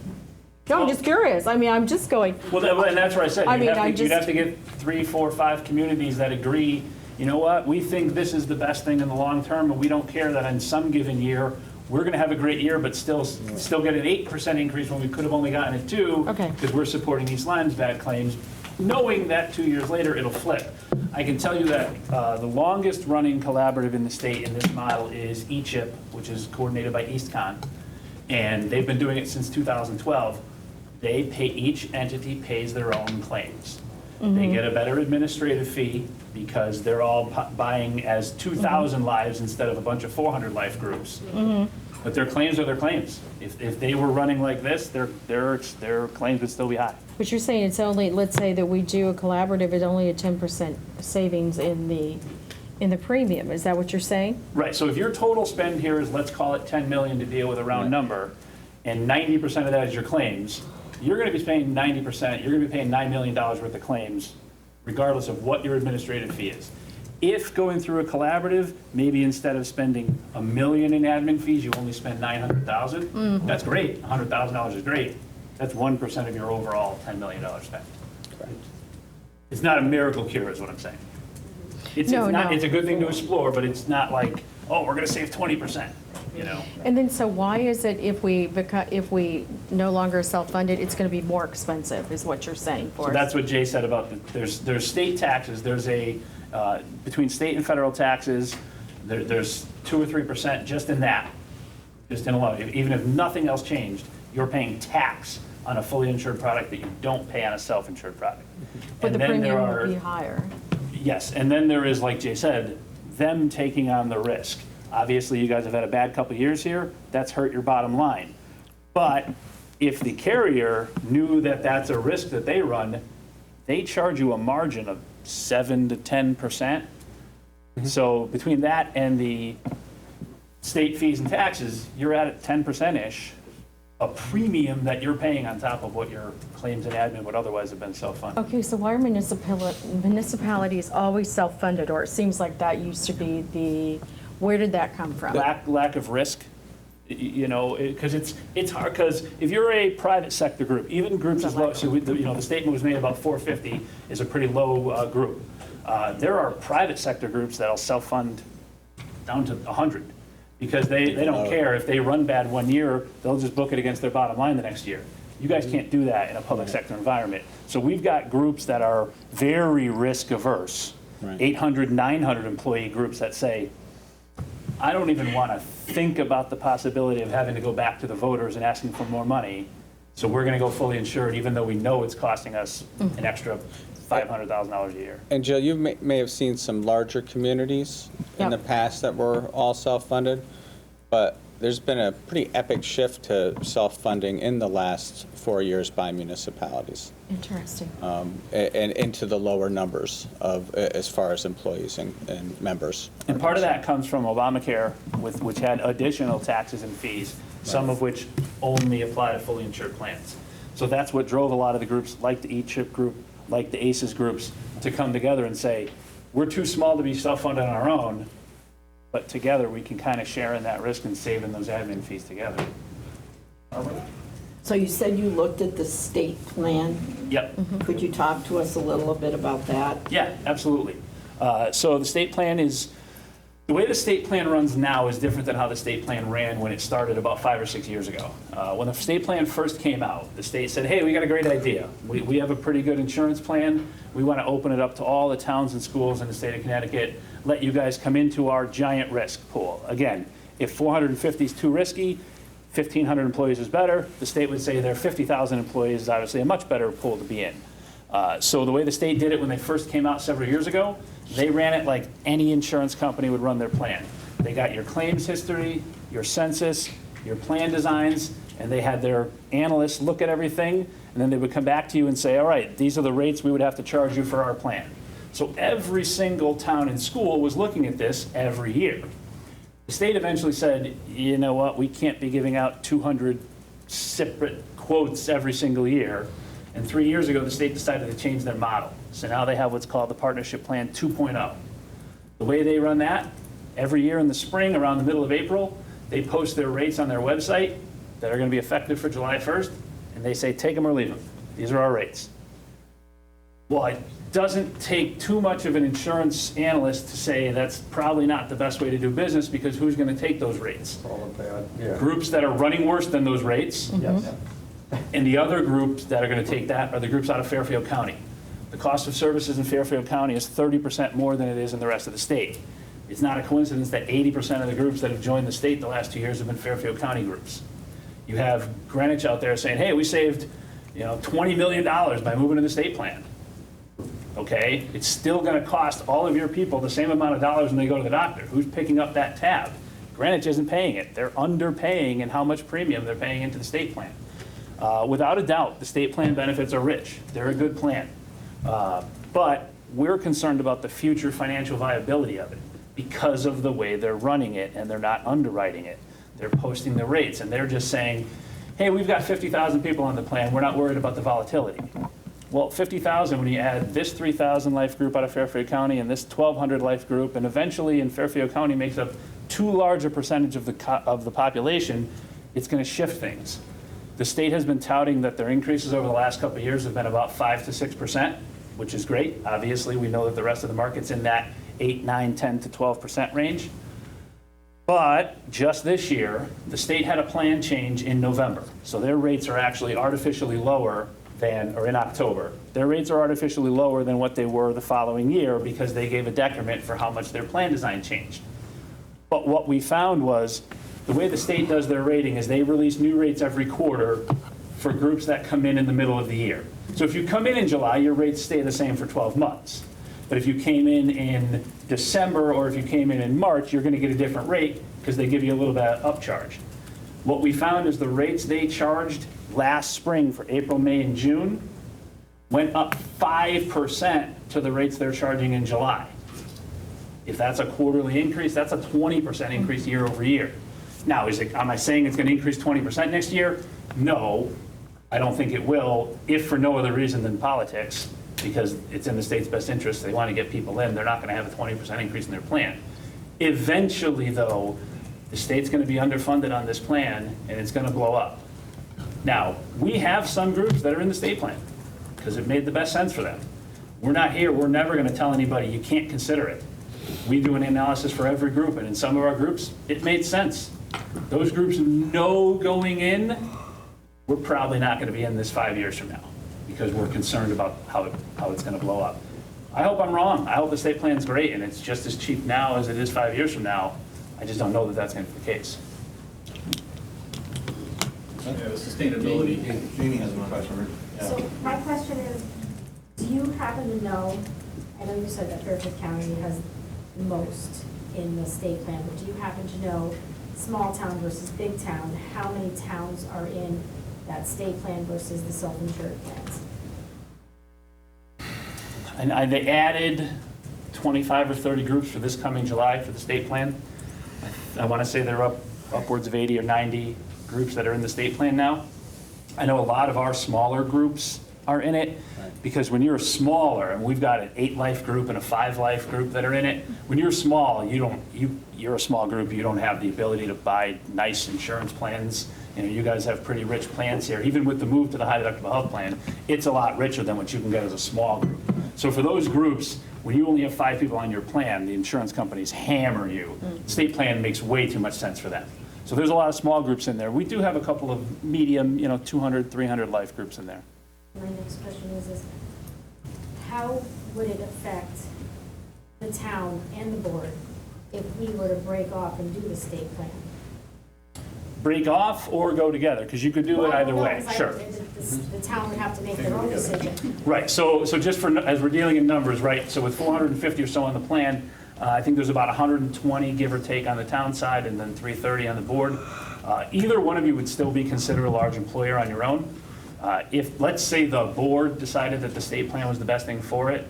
No, I'm just curious. I mean, I'm just going. Well, and that's what I said. I mean, You'd have to get 3, 4, 5 communities that agree, you know what, we think this is the best thing in the long term, and we don't care that in some given year, we're going to have a great year, but still get an 8% increase when we could have only gotten it 2%, Okay. because we're supporting East Lyme's bad claims, knowing that 2 years later, it'll flip. I can tell you that the longest running collaborative in the state in this model is ECHIP, which is coordinated by EastCon, and they've been doing it since 2012. Each entity pays their own claims. They get a better administrative fee because they're all buying as 2,000 lives instead of a bunch of 400 life groups. But their claims are their claims. If they were running like this, their claims would still be high. But you're saying it's only, let's say that we do a collaborative, it's only a 10% savings in the premium. Is that what you're saying? Right, so if your total spend here is, let's call it 10 million to deal with a round number, and 90% of that is your claims, you're going to be paying 90%, you're going to be paying $9 million worth of claims, regardless of what your administrative fee is. If going through a collaborative, maybe instead of spending $1 million in admin fees, you only spend $900,000, that's great. $100,000 is great. That's 1% of your overall $10 million spend. It's not a miracle cure, is what I'm saying. It's No, not, no. it's a good thing to explore, but it's not like, oh, we're gonna save 20%, you know? And then, so why is it if we no longer self-funded, it's going to be more expensive, is what you're saying for So us? that's what Jay said about, there's state taxes, there's between state and federal taxes, there's 2 or 3% just in that, just in alone. Even if nothing else changed, you're paying tax on a fully insured product that you don't pay on a self-insured product. But And the then there premium are- will be higher. Yes, and then there is, like Jay said, them taking on the risk. Obviously, you guys have had a bad couple of years here, that's hurt your bottom line. But if the carrier knew that that's a risk that they run, they charge you a margin of 7 to 10%. So between that and the state fees and taxes, you're at 10%-ish, a premium that you're paying on top of what your claims and admin would otherwise have been self-funded. Okay, so why are municipalities always self-funded, or it seems like that used to be where did that come from? Lack of risk, you know, because it's hard, because if you're a private sector group, even groups as low, so the statement was made about 450 is a pretty low group. There are private sector groups that'll self-fund down to 100, because they don't care if they run bad one year, they'll just book it against their bottom line the next year. You guys can't do that in a public sector environment. So we've got groups that are very risk averse, 800, 900 employee groups that say, I don't even want to think about the possibility of having to go back to the voters and asking for more money. So we're going to go fully insured, even though we know it's costing us an extra $500,000 a year. And Jill, you may have seen some larger communities in the past that were all self-funded, but there's been a pretty epic shift to self-funding in the last 4 years by municipalities. Interesting. And into the lower numbers of, as far as employees and members. And part of that comes from Obamacare, which had additional taxes and fees, some of which only apply to fully insured plans. So that's what drove a lot of the groups, like the E-CHIP group, like the ACES groups, to come together and say, we're too small to be self-funded on our own, but together we can kind of share in that risk and save in those admin fees together. So you said you looked at the state plan. Yep. Could you talk to us a little bit about that? Yeah, absolutely. So the state plan is, the way the state plan runs now is different than how the state plan ran when it started about 5 or 6 years ago. When the state plan first came out, the state said, hey, we got a great idea. We have a pretty good insurance plan. We want to open it up to all the towns and schools in the state of Connecticut, let you guys come into our giant risk pool. Again, if 450 is too risky, 1,500 employees is better. The state would say their 50,000 employees is obviously a much better pool to be in. So the way the state did it when they first came out several years ago, they ran it like any insurance company would run their plan. They got your claims history, your census, your plan designs, and they had their analysts look at everything, and then they would come back to you and say, all right, these are the rates we would have to charge you for our plan. So every single town and school was looking at this every year. The state eventually said, you know what, we can't be giving out 200 separate quotes every single year. And 3 years ago, the state decided to change their model. So now they have what's called the Partnership Plan 2.0. The way they run that, every year in the spring, around the middle of April, they post their rates on their website that are going to be effective for July 1st, and they say, take them or leave them. These are our rates. Well, it doesn't take too much of an insurance analyst to say that's probably not the best way to do business, because who's going to take those rates? Groups that are running worse than those rates. Yes. And the other groups that are going to take that are the groups out of Fairfield County. The cost of services in Fairfield County is 30% more than it is in the rest of the state. It's not a coincidence that 80% of the groups that have joined the state the last 2 years have been Fairfield County groups. You have Greenwich out there saying, hey, we saved $20 million by moving to the state plan. Okay, it's still going to cost all of your people the same amount of dollars when they go to the doctor. Who's picking up that tab? Greenwich isn't paying it. They're underpaying in how much premium they're paying into the state plan. Without a doubt, the state plan benefits are rich. They're a good plan. But we're concerned about the future financial viability of it because of the way they're running it, and they're not underwriting it. They're posting the rates, and they're just saying, hey, we've got 50,000 people on the plan. We're not worried about the volatility. Well, 50,000, when you add this 3,000 life group out of Fairfield County and this 1,200 life group, and eventually in Fairfield County makes up too large a percentage of the population, it's going to shift things. The state has been touting that their increases over the last couple of years have been about 5 to 6%, which is great. Obviously, we know that the rest of the market's in that 8, 9, 10 to 12% range. But just this year, the state had a plan change in November. So their rates are actually artificially lower than, or in October, their rates are artificially lower than what they were the following year because they gave a decrement for how much their plan design changed. But what we found was the way the state does their rating is they release new rates every quarter for groups that come in the middle of the year. So if you come in July, your rates stay the same for 12 months. But if you came in December or if you came in March, you're going to get a different rate because they give you a little bit of upcharge. What we found is the rates they charged last spring for April, May, and June went up 5% to the rates they're charging in July. If that's a quarterly increase, that's a 20% increase year over year. Now, am I saying it's going to increase 20% next year? No, I don't think it will, if for no other reason than politics, because it's in the state's best interest. They want to get people in. They're not going to have a 20% increase in their plan. Eventually, though, the state's going to be underfunded on this plan, and it's going to blow up. Now, we have some groups that are in the state plan because it made the best sense for them. We're not here. We're never going to tell anybody you can't consider it. We do an analysis for every group, and in some of our groups, it made sense. Those groups know going in, we're probably not going to be in this 5 years from now because we're concerned about how it's going to blow up. I hope I'm wrong. I hope the state plan's great, and it's just as cheap now as it is 5 years from now. I just don't know that that's going to be the case. Yeah, the sustainability. Jamie has one question. Yeah. So my question is, do you happen to know, I know you said that Fairfield County has the most in the state plan, but do you happen to know small town versus big town, how many towns are in that state plan versus the self-insured plans? And they added 25 or 30 groups for this coming July for the state plan. I want to say they're upwards of 80 or 90 groups that are in the state plan now. I know a lot of our smaller groups are in it because when you're smaller, and we've got an 8-life group and a 5-life group that are in it, when you're small, you're a small group, you don't have the ability to buy nice insurance plans. You know, you guys have pretty rich plans here. Even with the move to the high deductible health plan, it's a lot richer than what you can get as a small group. So for those groups, when you only have 5 people on your plan, the insurance companies hammer you. State plan makes way too much sense for them. So there's a lot of small groups in there. We do have a couple of medium, 200, 300 life groups in there. My next question is how would it affect the town and the board if we were to break off and do the state plan? Break off or go together, because you could do it either way, sure. The town would have to make their own decision. Right, so just as we're dealing in numbers, right, so with 450 or so on the plan, I think there's about 120, give or take, on the town side, and then 330 on the board. Either one of you would still be considered a large employer on your own. If, let's say, the board decided that the state plan was the best thing for it,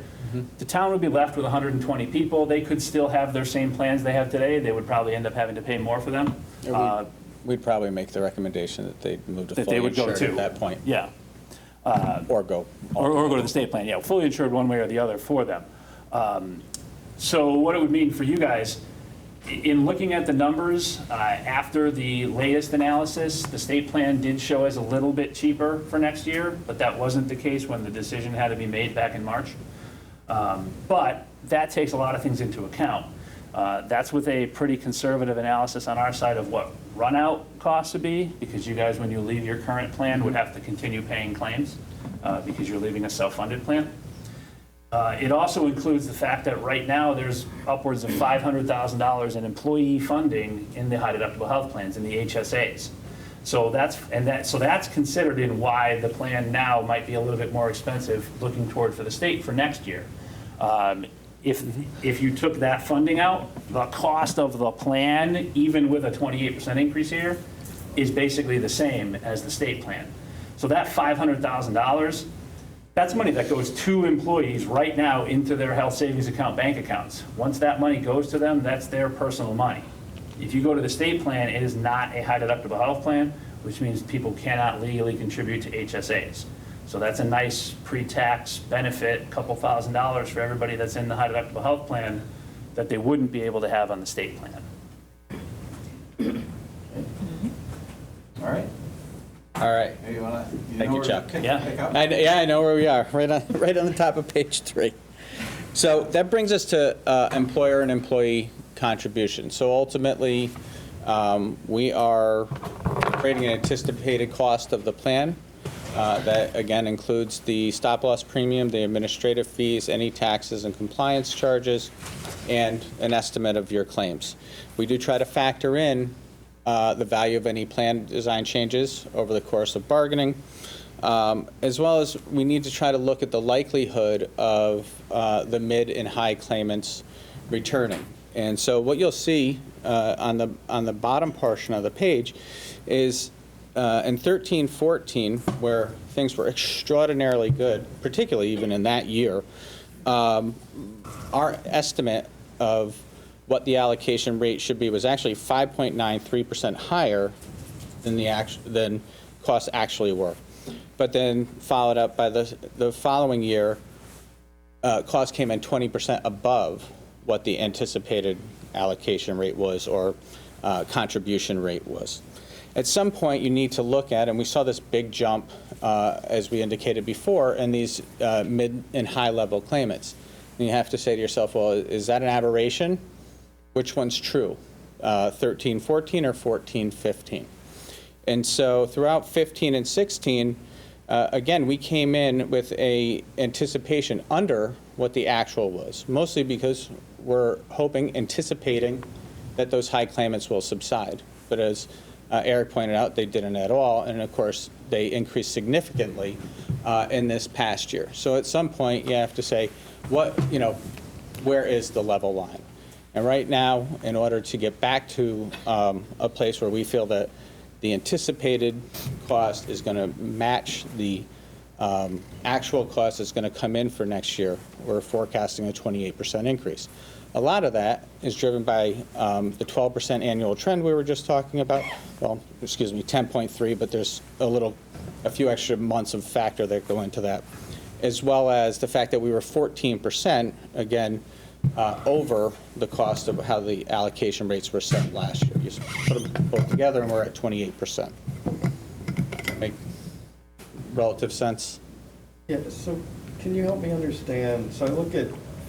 the town would be left with 120 people. They could still have their same plans they have today. They would probably end up having to pay more for them. We'd probably make the recommation that they move to That fully they would go insured to. at that point. Yeah. Or go. Or go to the state plan, yeah, fully insured one way or the other for them. So what it would mean for you guys, in looking at the numbers, after the latest analysis, the state plan did show as a little bit cheaper for next year, but that wasn't the case when the decision had to be made back in March. But that takes a lot of things into account. That's with a pretty conservative analysis on our side of what run-out costs would be, because you guys, when you leave your current plan, would have to continue paying claims because you're leaving a self-funded plan. It also includes the fact that right now there's upwards of $500,000 in employee funding in the high deductible health plans, in the HSAs. So that's considered in why the plan now might be a little bit more expensive looking toward for the state for next year. If you took that funding out, the cost of the plan, even with a 28% increase here, is basically the same as the state plan. So that $500,000, that's money that goes to employees right now into their health savings account bank accounts. Once that money goes to them, that's their personal money. If you go to the state plan, it is not a high deductible health plan, which means people cannot legally contribute to HSAs. So that's a nice pre-tax benefit, a couple $1,000s for everybody that's in the high deductible health plan that they wouldn't be able to have on the state plan. All right. All right. Hey, you Thank you, Chuck. Yeah. I know where we are, right on the top of page 3. So that brings us to employer and employee contribution. So ultimately, we are creating an anticipated cost of the plan. That, again, includes the stop-loss premium, the administrative fees, any taxes and compliance charges, and an estimate of your claims. We do try to factor in the value of any plan design changes over the course of bargaining, as well as we need to try to look at the likelihood of the mid and high claimants returning. And so what you'll see on the bottom portion of the page is in 13-14, where things were extraordinarily good, particularly even in that year, our estimate of what the allocation rate should be was actually 5.93% higher than costs actually were. But then followed up by the following year, costs came in 20% above what the anticipated allocation rate was or contribution rate was. At some point, you need to look at, and we saw this big jump, as we indicated before, in these mid and high-level claimants. And you have to say to yourself, well, is that an aberration? Which one's true, 13-14 or 14-15? And so throughout 15 and 16, again, we came in with a anticipation under what the actual was, mostly because we're anticipating that those high claimants will subside. But as Eric pointed out, they didn't at all, and of course, they increased significantly in this past year. So at some point, you have to say, where is the level line? And right now, in order to get back to a place where we feel that the anticipated cost is going to match the actual cost that's going to come in for next year, we're forecasting a 28% increase. A lot of that is driven by the 12% annual trend we were just talking about. Well, excuse me, 10.3, but there's a few extra months of factor that go into that, as well as the fact that we were 14%, again, over the cost of how the allocation rates were set last year. You put them both together and we're at 28%. Make relative sense? Yeah, so can you help me understand? So I look at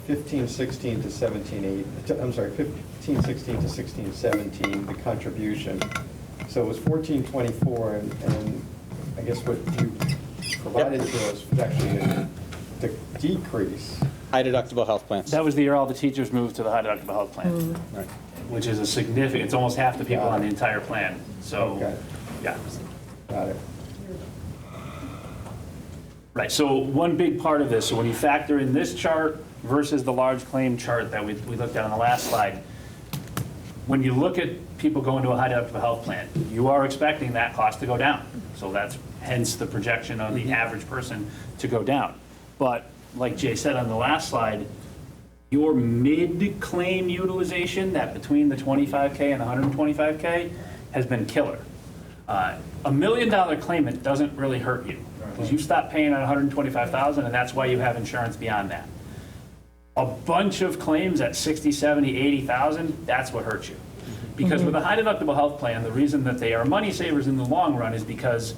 15-16 to 17-8, I'm sorry, 15-16 to 16-17, the contribution. So it was 14-24, and I guess what you provided to us was actually the decrease. High deductible health plans. That was the year all the teachers moved to the high deductible health plan. Right. Which is a significant, it's almost half the people on the entire plan. So, Okay. yeah. Got it. Right, so one big part of this, so when you factor in this chart versus the large claim chart that we looked at on the last slide, when you look at people going to a high deductible health plan, you are expecting that cost to go down. So that's hence the projection of the average person to go down. But like Jay said on the last slide, your mid-claim utilization, that between the 25K and 125K, has been killer. $1 million claimant doesn't really hurt you because you stop paying at $125,000, and that's why you have insurance beyond that. A bunch of claims at $60,000, $70,000, $80,000, that's what hurts you. Because with a high deductible health plan, the reason that they are money savers in the long run is because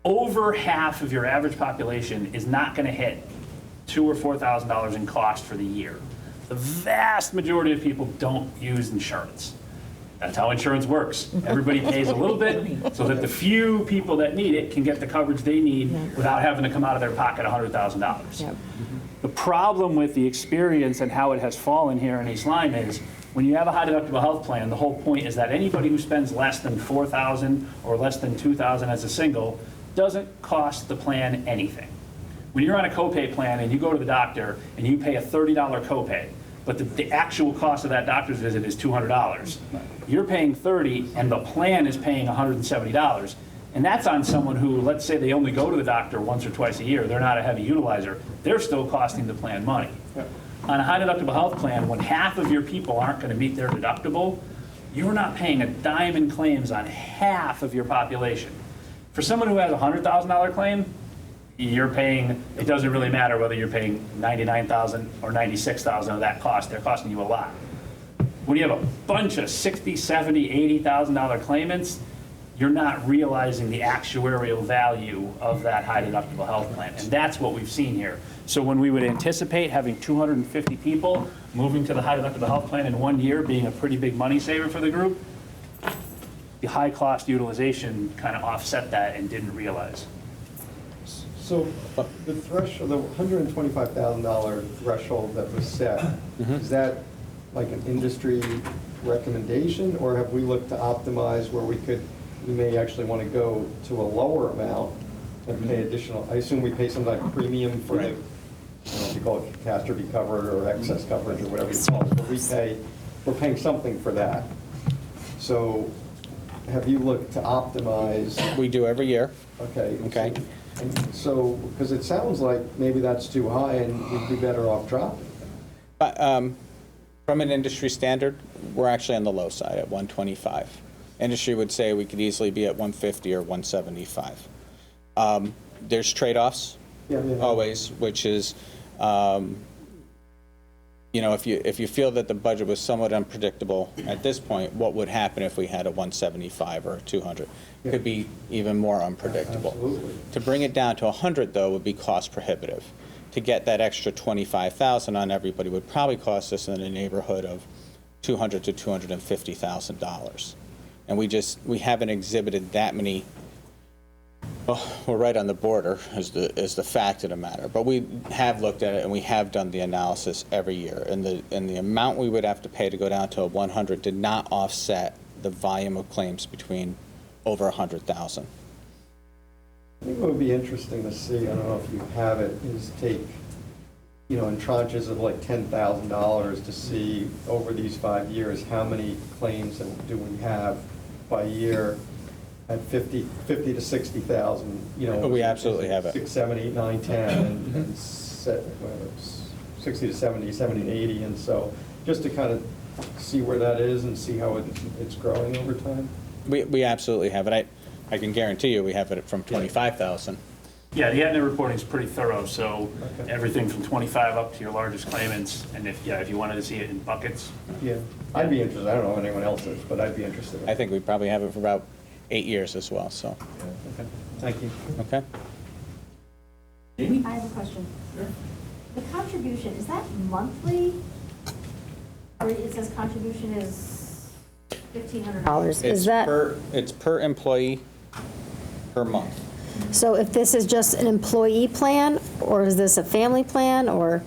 over half of your average population is not going to hit $2,000 or $4,000 in cost for the year. The vast majority of people don't use insurance. That's how insurance works. Everybody pays a little bit so that the few people that need it can get the coverage they need without having to come out of their pocket $100,000. The problem with the experience and how it has fallen here in East Lyme is when you have a high deductible health plan, the whole point is that anybody who spends less than $4,000 or less than $2,000 as a single doesn't cost the plan anything. When you're on a copay plan and you go to the doctor and you pay a $30 copay, but the actual cost of that doctor's visit is $200, you're paying $30 and the plan is paying $170. And that's on someone who, let's say they only go to the doctor once or twice a year, they're not a heavy utilizer, they're still costing the plan money. On a high deductible health plan, when half of your people aren't going to meet their deductible, you're not paying a dime in claims on half of your population. For someone who has a $100,000 claim, you're paying, it doesn't really matter whether you're paying $99,000 or $96,000 of that cost, they're costing you a lot. When you have a bunch of $60,000, $70,000, $80,000 claimants, you're not realizing the actuarial value of that high deductible health plan. And that's what we've seen here. So when we would anticipate having 250 people moving to the high deductible health plan in 1 year being a pretty big money saver for the group, the high cost utilization kind of offset that and didn't realize. So the threshold, the $125,000 threshold that was set, is that like an industry recommendation, or have we looked to optimize where we may actually want to go to a lower amount and pay additional? I assume we pay some like premium for the, I don't know if you call it catastrophe covered or excess coverage or whatever you call it, but we're paying something for that. So have you looked to optimize? We do every year. Okay. Okay. So, because it sounds like maybe that's too high and we'd be better off dropping. From an industry standard, we're actually on the low side at 125. Industry would say we could easily be at 150 or 175. There's trade-offs, always, which is, if you feel that the budget was somewhat unpredictable at this point, what would happen if we had a 175 or a 200? It could be even more unpredictable. Absolutely. To bring it down to 100, though, would be cost prohibitive. To get that extra 25,000 on everybody would probably cost us in the neighborhood of $200,000 to $250,000. And we haven't exhibited that many. Well, we're right on the border is the fact of the matter. But we have looked at it and we have done the analysis every year. And the amount we would have to pay to go down to a 100 did not offset the volume of claims between over 100,000. I think what would be interesting to see, I don't know if you have it, is take, in tranches of like $10,000 to see over these 5 years, how many claims do we have by year at 50 to 60,000, We absolutely have it. 6, 7, 8, 9, 10, and 60 to 70, 70 to 80, and so just to kind of see where that is and see how it's growing over time. We absolutely have it. I can guarantee you we have it from 25,000. Yeah, the Aetna reporting is pretty thorough, so everything from 25 up to your largest claimants, and if you wanted to see it in buckets. Yeah, I'd be interested. I don't know if anyone else is, but I'd be interested. I think we probably have it for about 8 years as well, so. Okay, thank you. Okay. I have a question. The contribution, is that monthly? Or it says contribution is $1,500? It's per employee per month. So if this is just an employee plan, or is this a family plan, or?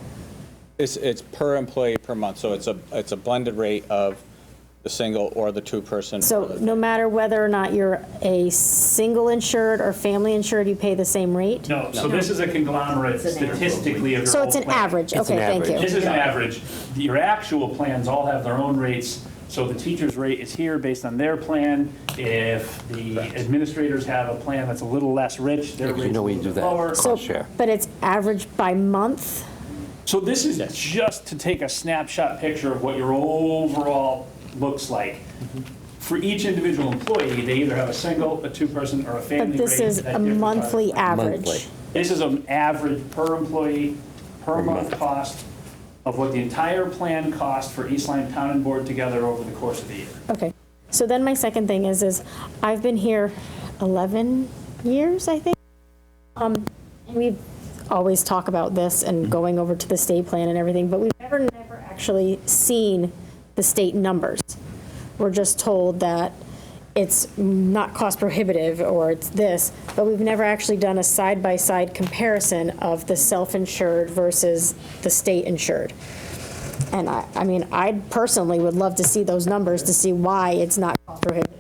It's per employee per month, so it's a blended rate of the single or the two-person. So no matter whether or not you're a single insured or family insured, you pay the same rate? No, so this is a conglomerate statistically of your So whole it's an plan. average, okay, thank you. This is an average. Your actual plans all have their own rates, so the teacher's rate is here based on their plan. If the administrators have a plan that's a little less rich, their rate's a little bit lower. So, but it's averaged by month? So this is just to take a snapshot picture of what your overall looks like. For each individual employee, they either have a single, a two-person, or a family rate. But this is at a different monthly times. average? This is an average per employee, per month cost of what the entire plan cost for East Lyme Town and Board together over the course of the year. Okay. So then my second thing is I've been here 11 years, I think. We've always talk about this and going over to the state plan and everything, but we've never actually seen the state numbers. We're just told that it's not cost prohibitive or it's this, but we've never actually done a side-by-side comparison of the self-insured versus the state insured. And I mean, I personally would love to see those numbers to see why it's not cost prohibitive.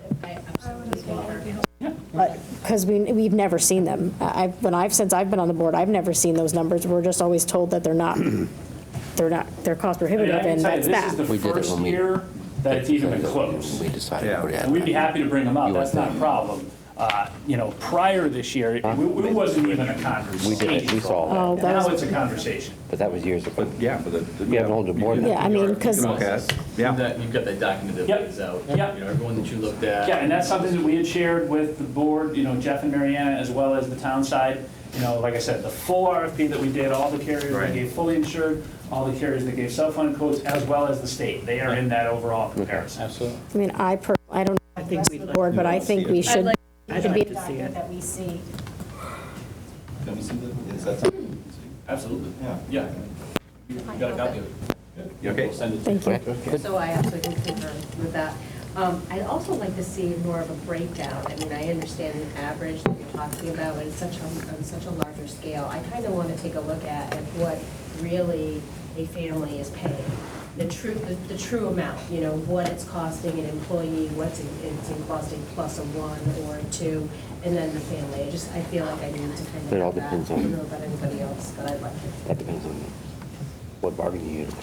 Because we've never seen them. Since I've been on the board, I've never seen those numbers. We're just always told that they're cost prohibitive, and that's that. This is the first year that it's even been close. We decided to put it And we'd be happy to bring them up, that's not a problem. Prior this year, it wasn't even a conversation. We did it, we saw that. Now it's a conversation. But that was years ago. Yeah, We haven't held the board. Yeah, I mean, because You've got that document that lays out, everyone that you looked at. Yeah, and that's something that we had shared with the board, Jeff and Mariana, as well as the town side. Like I said, the full RFP that we did, all the carriers that gave fully insured, all the carriers that gave self-funded quotes, as well as the state. They are in that overall comparison. Absolutely. I mean, I don't know think rest we'd of the like board, to but I see think it. we I'd should. like- it I'd should like be a to see document it. that we see. Can we see that? Is that something? Absolutely. Yeah. Yeah. You got a copy of it? You okay? We'll send it. Thank you. Okay. So I absolutely concur with that. I'd also like to see more of a breakdown. I mean, I understand the average that you're talking about, but it's on such a larger scale. I kind of want to take a look at what really a family is paying. The true amount, you know, what it's costing an employee, what's it's costing plus a 1 or a 2, and then the family. I feel like I need to kind of It all have that. depends I on- don't know about anybody else, but I'd like to. That depends on what bargaining unit.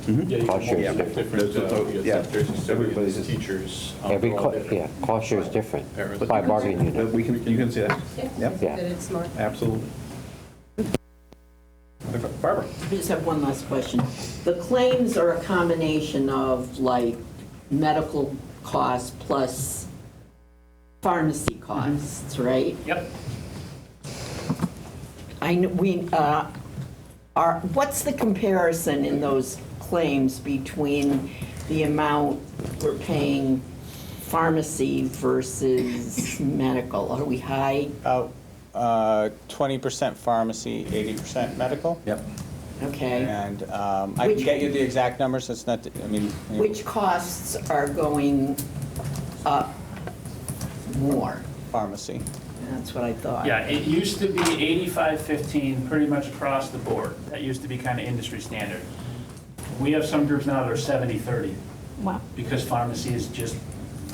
Yeah, you Cost can share is have different. different, Yeah. everybody's teachers. Every, they're all different. yeah, cost share is different Parents. by bargaining unit. You can see that? Yep. Yeah. Good, it's smart. Absolutely. Barbara? I just have one last question. The claims are a combination of like medical costs plus pharmacy costs, right? Yep. What's the comparison in those claims between the amount we're paying pharmacy versus medical? Are we high? About 20% pharmacy, 80% medical. Yep. Okay. And I can get you the exact numbers, it's not, I mean. Which costs are going up more? Pharmacy. That's what I thought. Yeah, it used to be 85-15 pretty much across the board. That used to be kind of industry standard. We have some groups now that are 70-30. Wow. Because pharmacy is just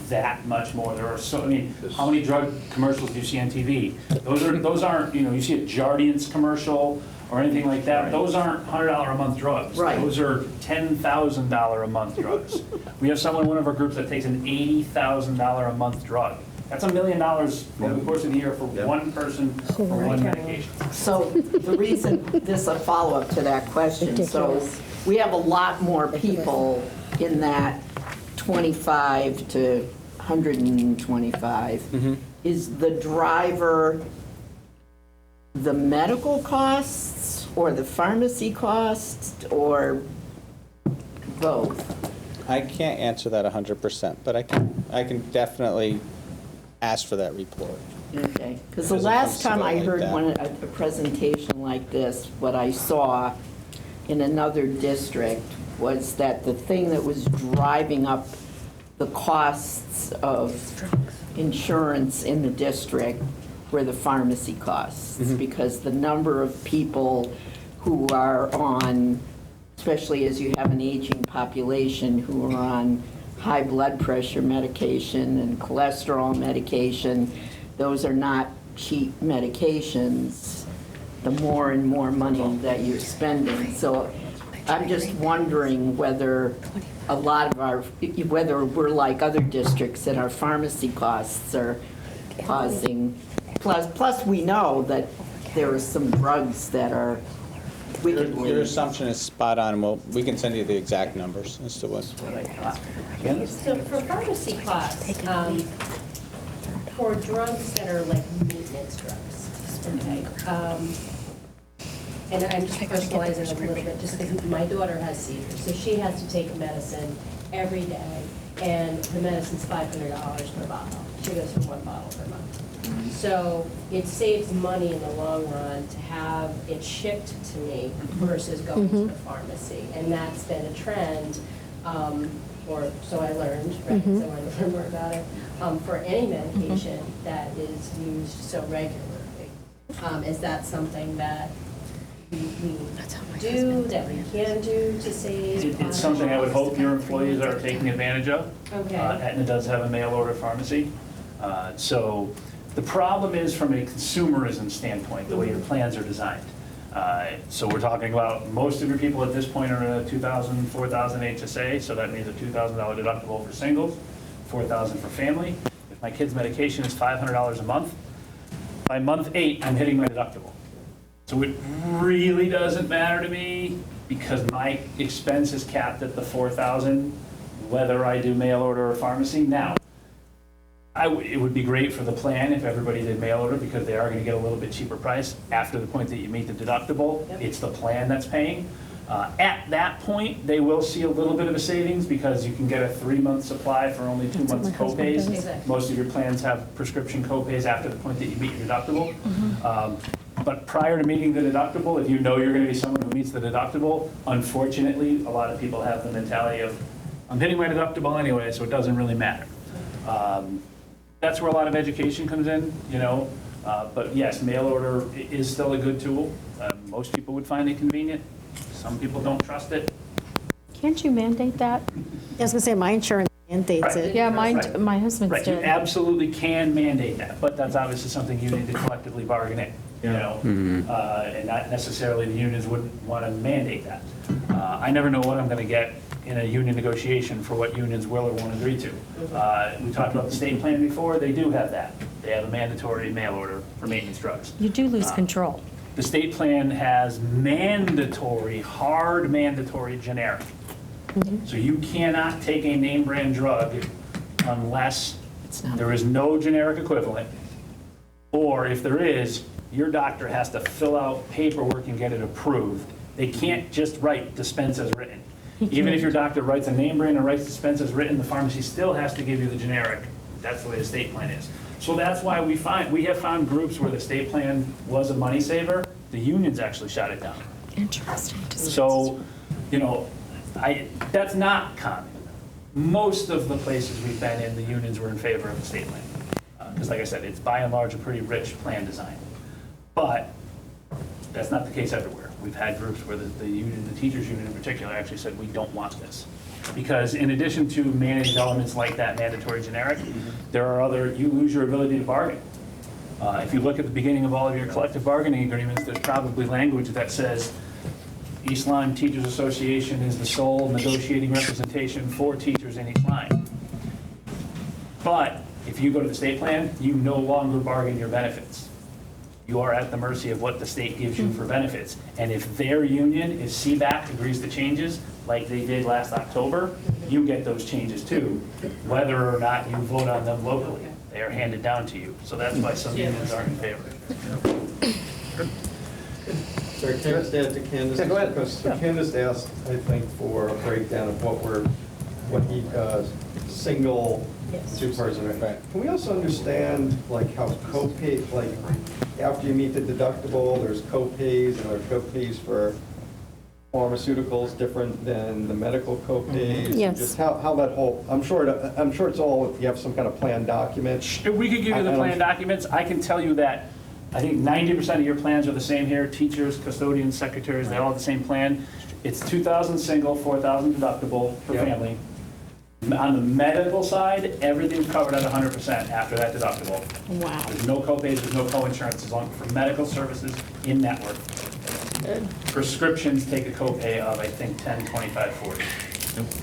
that much more. There are so, I mean, how many drug commercials do you see on TV? Those aren't, you know, you see a Jardiance commercial or anything like that. Those aren't $100 a month drugs. Right. Those are $10,000 a month drugs. We have someone in one of our groups that takes an $80,000 a month drug. That's $1 million over the course of the year for one person for one medication. So the reason, this is a follow-up to that question. So we have a lot more people in that 25 to 125. Is the driver the medical costs or the pharmacy costs or both? I can't answer that 100%, but I can definitely ask for that report. Okay, because the Because it last comes to time that I like heard that. a presentation like this, what I saw in another district was that the thing that was driving up the costs of insurance in the district were the pharmacy costs. Because the number of people who are on, especially as you have an aging population, who are on high blood pressure medication and cholesterol medication, those are not cheap medications, the more and more money that you're spending. So I'm just wondering whether a lot of whether we're like other districts that our pharmacy costs are causing, plus we know that there are some drugs that are wickedly. Your assumption is spot on, and we can send you the exact numbers as to what. So for pharmacy costs, for drugs that are like maintenance drugs, okay, and I'm just personalizing it a little bit, just because my daughter has seizures, so she has to take medicine every day, and the medicine's $500 per bottle. She goes for 1 bottle per month. So it saves money in the long run to have it shipped to me versus going to the pharmacy, and that's been a trend. Or so I learned, right, so I wanted to learn more about it, for any medication that is used so regularly. Is that something that we do, that we can do to save? It's something I would hope your employees are taking advantage of. Okay. Aetna does have a mail order pharmacy. So the problem is from a consumerism standpoint, the way your plans are designed. So we're talking about most of your people at this point are in a $2,000, $4,000 HSA, so that means a $2,000 deductible for singles, $4,000 for family. If my kid's medication is $500 a month, by month 8, I'm hitting my deductible. So it really doesn't matter to me because my expense is capped at the $4,000, whether I do mail order or pharmacy. Now, it would be great for the plan if everybody did mail order because they are going to get a little bit cheaper price after the point that you meet the deductible. It's the plan that's paying. At that point, they will see a little bit of a savings because you can get a 3-month supply for only 2 months co-pays. Exactly. Most of your plans have prescription co-pays after the point that you meet your deductible. But prior to meeting the deductible, if you know you're going to be someone who meets the deductible, unfortunately, a lot of people have the mentality of, I'm hitting my deductible anyway, so it doesn't really matter. That's where a lot of education comes in, you know. But yes, mail order is still a good tool. Most people would find it convenient. Some people don't trust it. Can't you mandate that? I was gonna say, my insurance mandates Right. it. Yeah, mine, Right. my husband's Right, you did. absolutely can mandate that, but that's obviously something you need to collectively bargain in, you know? And not necessarily the unions wouldn't want to mandate that. I never know what I'm going to get in a union negotiation for what unions will or won't agree to. We talked about the state plan before, they do have that. They have a mandatory mail order for maintenance drugs. You do lose control. The state plan has mandatory, hard mandatory generic. So you cannot take a name brand drug unless there is no generic equivalent, or if there is, your doctor has to fill out paperwork and get it approved. They can't just write dispense as written. Even if your doctor writes a name brand and writes dispense as written, the pharmacy still has to give you the generic. That's the way the state plan is. So that's why we have found groups where the state plan was a money saver. The unions actually shot it down. Interesting. So, you know, that's not common. Most of the places we've been in, the unions were in favor of the state plan. Because like I said, it's by and large a pretty rich plan design. But that's not the case everywhere. We've had groups where the union, the teachers union in particular, actually said, we don't want this. Because in addition to managed elements like that mandatory generic, there are other, you lose your ability to bargain. If you look at the beginning of all of your collective bargaining agreements, there's probably language that says, East Lyme Teachers Association is the sole negotiating representation for teachers in East Lyme. But if you go to the state plan, you no longer bargain your benefits. You are at the mercy of what the state gives you for benefits. And if their union, if CBAC agrees to changes, like they did last October, you get those changes too, whether or not you vote on them locally. They are handed down to you. So that's why some unions aren't in favor. Sorry, can I just add to Candace? Yeah, go ahead. Because Candace asked, I think, for a breakdown of what he does, single, two-person. Right. Can we also understand, like, how copay, like, after you meet the deductible, there's copays, and there are copays for pharmaceuticals different than the medical copays? Yes. Just how that whole, I'm sure it's all, you have some kind of plan document. We could give you the plan documents. I can tell you that I think 90% of your plans are the same here. Teachers, custodians, secretaries, they all have the same plan. It's $2,000 single, $4,000 deductible per family. On the medical side, everything's covered at 100% after that deductible. Wow. There's no copays, there's no co-insurance, as long for medical services in network. Prescriptions take a copay of, I think, 10, 25, 40.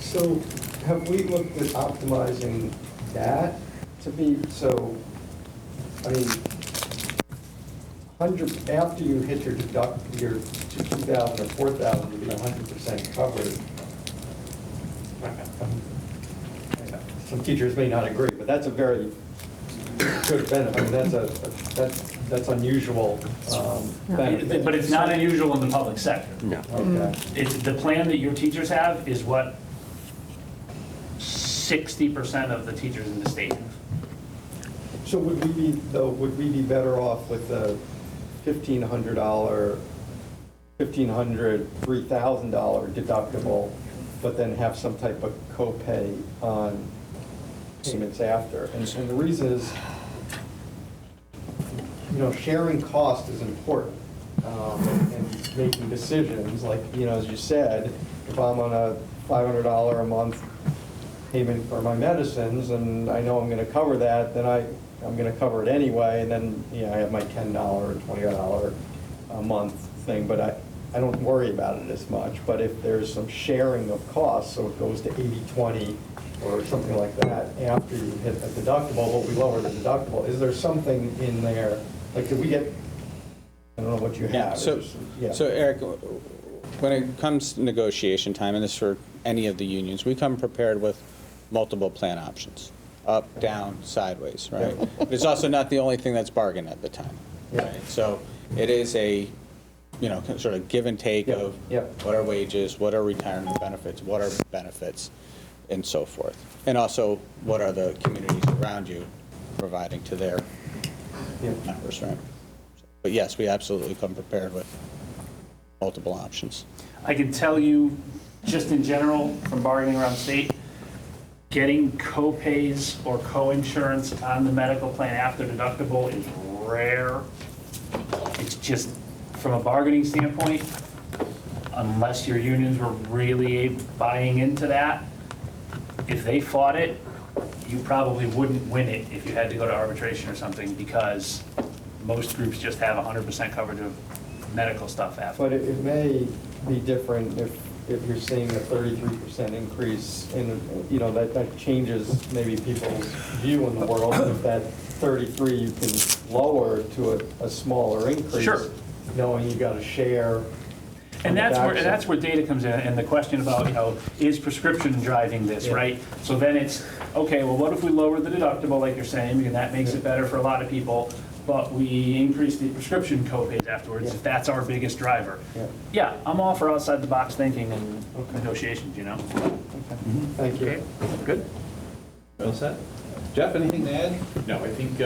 So have we looked at optimizing that to be, so, I mean, 100, after you hit your deduct, your 2,000 or 4,000, you'll be 100% covered. Some teachers may not agree, but that's a very good benefit. I mean, that's unusual benefit. But it's not unusual in the public sector. No. Okay. The plan that your teachers have is what 60% of the teachers in the state have. So would we be better off with the $1,500, $3,000 deductible, but then have some type of copay on payments after? And the reason is, you know, sharing cost is important, and making decisions, like, you know, as you said, if I'm on a $500 a month payment for my medicines, and I know I'm gonna cover that, then I'm gonna cover it anyway, and then, you know, I have my $10 or $20 a month thing, but I don't worry about it as much. But if there's some sharing of costs, so it goes to 80/20 or something like that after you hit a deductible, but we lower the deductible, is there something in there, like, did we get, I don't know what you have. So Eric, when it comes to negotiation time, and this is for any of the unions, we come prepared with multiple plan options, up, down, sideways, right? But it's also not the only thing that's bargained at the time, right? So it is a sort of give and take of Yep. what are wages, what are retirement benefits, what are benefits, and so forth. And also, what are the communities around you providing to their members, right? But yes, we absolutely come prepared with multiple options. I can tell you, just in general, from bargaining around the state, getting co-pays or co-insurance on the medical plan after deductible is rare. It's just, from a bargaining standpoint, unless your unions were really buying into that, if they fought it, you probably wouldn't win it if you had to go to arbitration or something, because most groups just have 100% coverage of medical stuff after. But it may be different if you're seeing a 33% increase in, that changes maybe people's view in the world. And if that 33 you can lower to a smaller increase, Sure. knowing you got to share. And that's where data comes in, and the question about, is prescription driving this, right? So then it's, okay, well, what if we lower the deductible, like you're saying, because that makes it better for a lot of people, but we increase the prescription co-pays afterwards, if that's our biggest driver. Yeah, I'm all for outside the box thinking and negotiations, Thank you. Okay. Good. Well said. Jeff, anything to add? No, I think,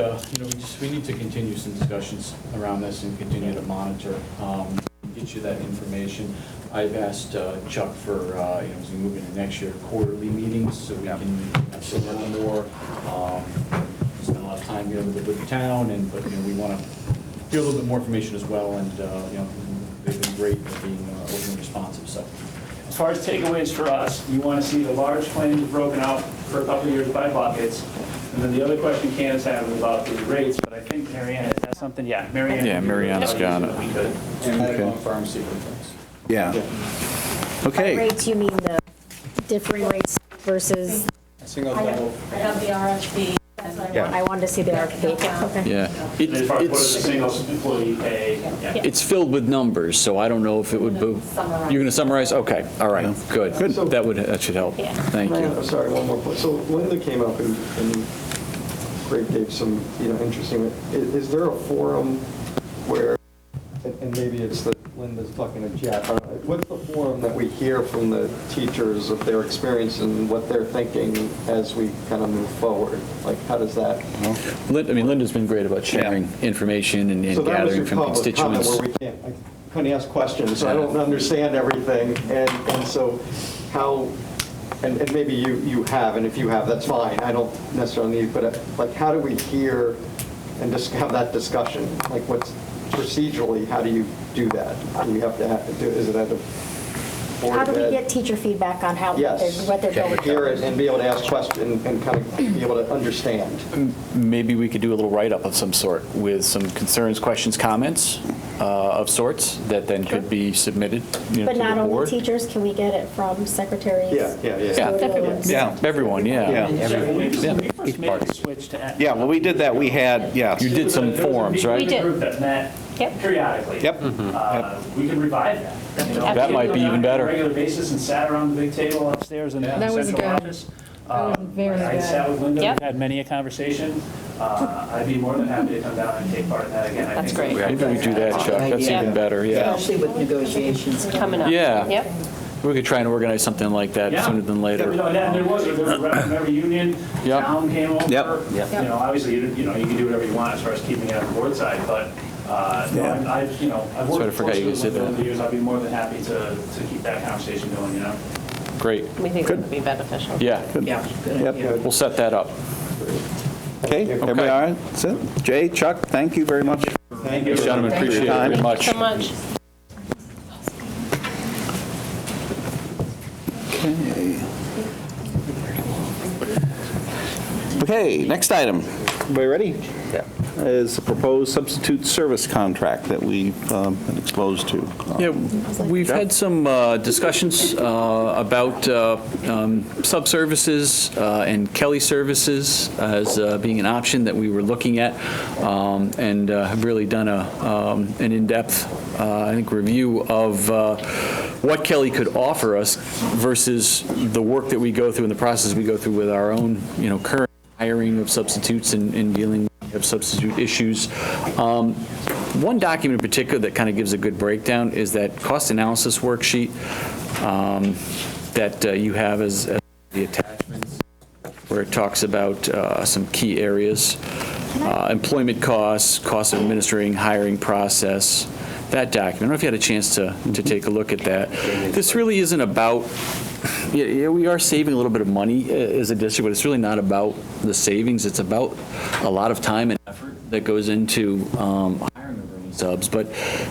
we need to continue some discussions around this and continue to monitor, get you that information. I've asked Chuck for, as we move into next year, quarterly meetings, so we can have a little more, spend a lot of time here with the town, but we want to get a little bit more information as well, and, they've been great at being open and responsive, so. As far as takeaways for us, you want to see the large claims broken out for a couple of years by buckets. And then the other question Candace had was about the rates, but I think Marianne, is that something? Yeah, Marianne. Yeah, Marianne's got it. We could. And medical and pharmacy complaints. Yeah. By Okay. rates, you mean the differing rates versus, Single, I double. have the RFP, that's what I want. I wanted to see the RFP. Okay. Yeah. As far as what does a single employee pay? Yeah. It's filled with numbers, so I don't know if it would be. Summarize. You're going to summarize? Okay, all right, good. That should help. Yeah. Thank you. I'm sorry, one more point. So Linda came up and Greg gave some, interesting, is there a forum where, and maybe it's that Linda's talking to Jeff, what's the forum that we hear from the teachers of their experience and what they're thinking as we kind of move forward? Like, how does that? Linda's been great about sharing information and So that was gathering your from public comment constituents. where I couldn't ask questions, so I don't understand everything. And so how, and maybe you have, and if you have, that's fine. I don't necessarily need, but like, how do we hear and just have that discussion? Like, what's procedurally, how do you do that? Do we have to do, is it at a board? How do we get teacher feedback on how, Yes. what they're going Hear through? it and be able to ask questions and kind of be able to understand. Maybe we could do a little write-up of some sort with some concerns, questions, comments of sorts that then could be submitted But to the not only board. teachers, can we get it from secretaries? Yeah, everyone, yeah. When we first made the switch to. Yeah, well, we did that. We had, You did some forums, right? We did. Group that met periodically. Yep. We could revive that. That might be even better. On a regular basis and sat around the big table upstairs in the That was central good. office. That was very I good. sat with Linda, Yep. we had many a conversation. I'd be more than happy to come down and take part in that again. That's great. Maybe we do that, Chuck. That's even better, yeah. Especially with negotiations Coming up. Yeah. Yep. We could try and organize something like that Yeah. sooner than later. Yeah, there was a rep from every union, Yep. town came over. Yep. Obviously, you can do whatever you want as far as keeping it on the board side, but, I've That's right, I worked forgot closely you with said them over that. the years. I'd be more than happy to keep that conversation going, Great. We think it would be beneficial. Yeah. Yep. We'll set that up. Okay, everybody all right? That's it? Jay, Chuck, thank you very much. Thank you. Gentlemen, appreciate it very much. So much. Okay, next item. Everybody ready? Yeah. Is a proposed substitute service contract that we've been exposed to. Yeah, we've had some discussions about subservices and Kelly services as being an option that we were looking at, and have really done an in-depth, I think, review of what Kelly could offer us versus the work that we go through and the process we go through with our own, current hiring of substitutes and dealing with substitute issues. One document in particular that kind of gives a good breakdown is that cost analysis worksheet that you have as the attachments, where it talks about some key areas, employment costs, cost of administering, hiring process, that document. I don't know if you had a chance to take a look at that. This really isn't about, we are saving a little bit of money as a district, but it's really not about the savings. It's about a lot of time and effort that goes into hiring subs, but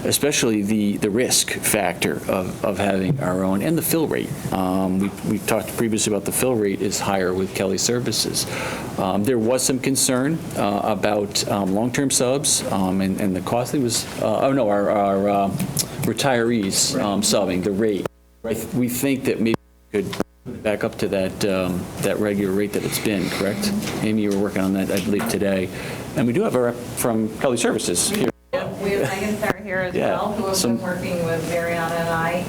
especially the risk factor of having our own, and the fill rate. We've talked previously about the fill rate is higher with Kelly Services. There was some concern about long-term subs and the cost. It was, our retirees subbing, the rate. We think that maybe we could put it back up to that regular rate that it's been, correct? Amy, you were working on that, I believe, today. And we do have a rep from Kelly Services here. We have Megan Sarah here as well, who has been working with Mariana and I.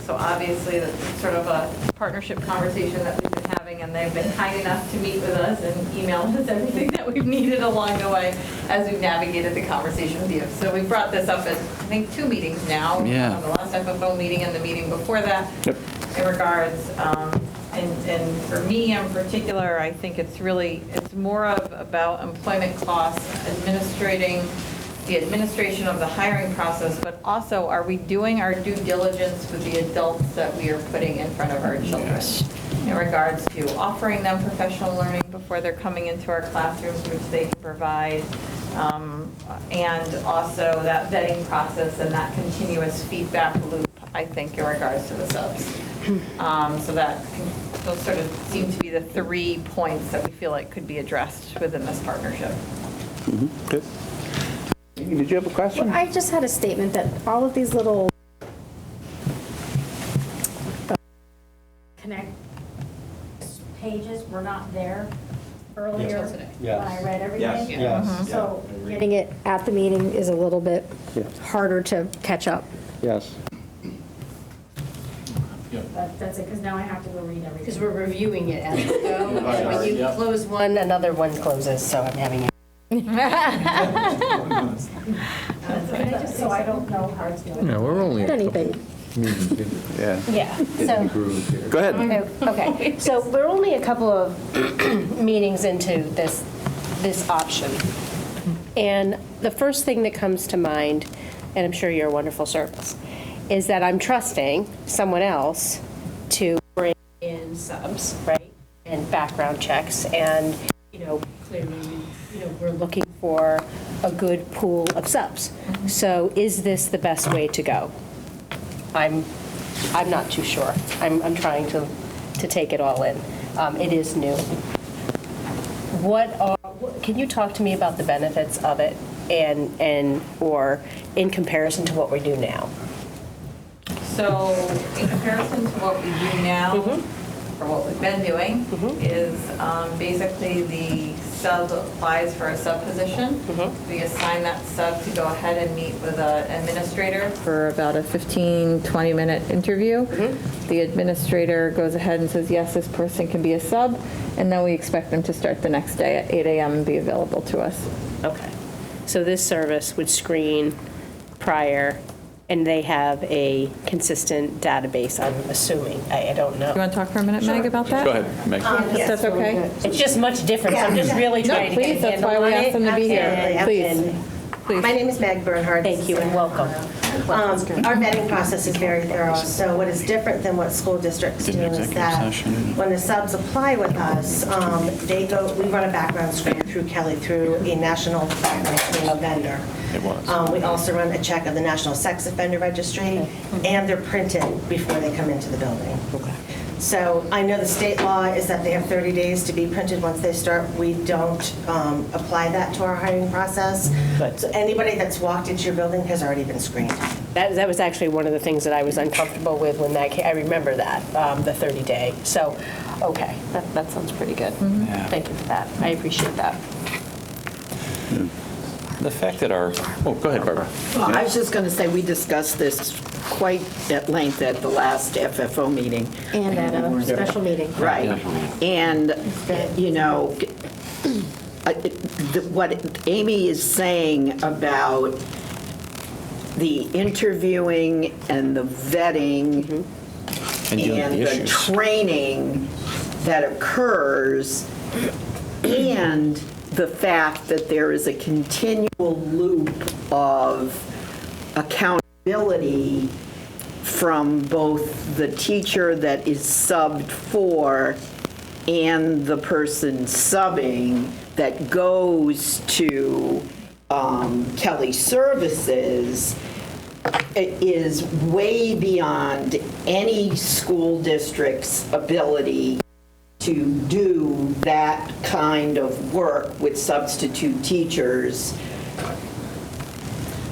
So obviously, that's sort of a partnership conversation that we've been having, and they've been kind enough to meet with us and emailed us everything that we've needed along the way as we've navigated the conversation with you. So we brought this up at, I think, 2 meetings now. Yeah. The last FFO meeting and the meeting before that. Yep. In regards, and for me in particular, I think it's more about employment costs, the administration of the hiring process, but also, are we doing our due diligence with the adults that we are putting in front of our children? Yes. In regards to offering them professional learning before they're coming into our classrooms, which they can provide, and also that vetting process and that continuous feedback loop, I think, in regards to the subs. So those sort of seem to be the 3 points that we feel like could be addressed within this partnership. Good. Did you have a question? Well, I just had a statement that all of these little Connect pages were not there earlier when I read everything. Yes. So getting it at the meeting is a little bit harder to catch up. Yes. that's it, because now I have to go read everything. Because we're reviewing it as we go. When you close one, another one closes, so I'm having it. So I don't know how it's going. No, we're only Anything. Yeah. Yeah, so. Go ahead. Okay, so we're only a couple of meetings into this option. And the first thing that comes to mind, and I'm sure you're a wonderful service, is that I'm trusting someone else to bring in subs, right? And background checks, and, clearly, we're looking for a good pool of subs. So is this the best way to go? I'm not too sure. I'm trying to take it all in. It is new. Can you talk to me about the benefits of it or in comparison to what we do now? So in comparison to what we do now, or what we've been doing, is basically the sub applies for a sub position. We assign that sub to go ahead and meet with an administrator for about a 15, 20-minute interview. The administrator goes ahead and says, yes, this person can be a sub, and then we expect them to start the next day at 8 a.m. and be available to us. Okay. So this service would screen prior, and they have a consistent database, I'm assuming. I don't know. You want to talk for a minute, Meg, about that? Go ahead, Meg. If that's okay? It's just much different, so I'm just really trying to get a handle on it. No, please, that's why we asked them to be here. And- Please. My name is Meg Bernhardt. Thank you and welcome. Our vetting process is very thorough, so what is different than what school districts do is that when the subs apply with us, we run a background screen through Kelly, through a national background screen vendor. We also run a check of the National Sex Offender Registry, and they're printed before they come into the building. So I know the state law is that they have 30 days to be printed once they start. We don't apply that to our hiring process. So anybody that's walked into your building has already been screened. That was actually one of the things that I was uncomfortable with when that came. I remember that, the 30-day. So, okay, that sounds pretty good. Thank you for that. I appreciate that. The fact that go ahead, Barbara. Well, I was just going to say, we discussed this quite at length at the last FFO meeting. And at a special meeting. Right. And, what Amy is saying about the interviewing and the vetting And dealing with and the the issues. training that occurs, and the fact that there is a continual loop of accountability from both the teacher that is subbed for and the person subbing that goes to Kelly Services, it is way beyond any school district's ability to do that kind of work with substitute teachers.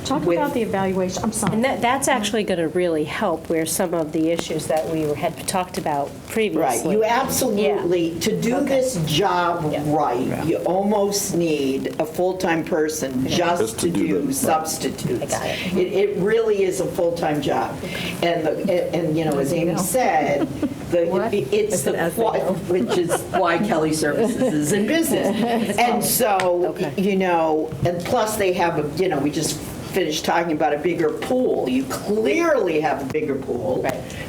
Talk about the evaluation, I'm sorry. And that's actually going to really help where some of the issues that we had talked about previously. Right, you absolutely, to do this job right, you almost need a full-time person just to do substitutes. It really is a full-time job. And you know, as Amy said, it's the, which is why Kelly Services is in business. And so, you know, and plus they have, you know, we just finished talking about a bigger pool. You clearly have a bigger pool,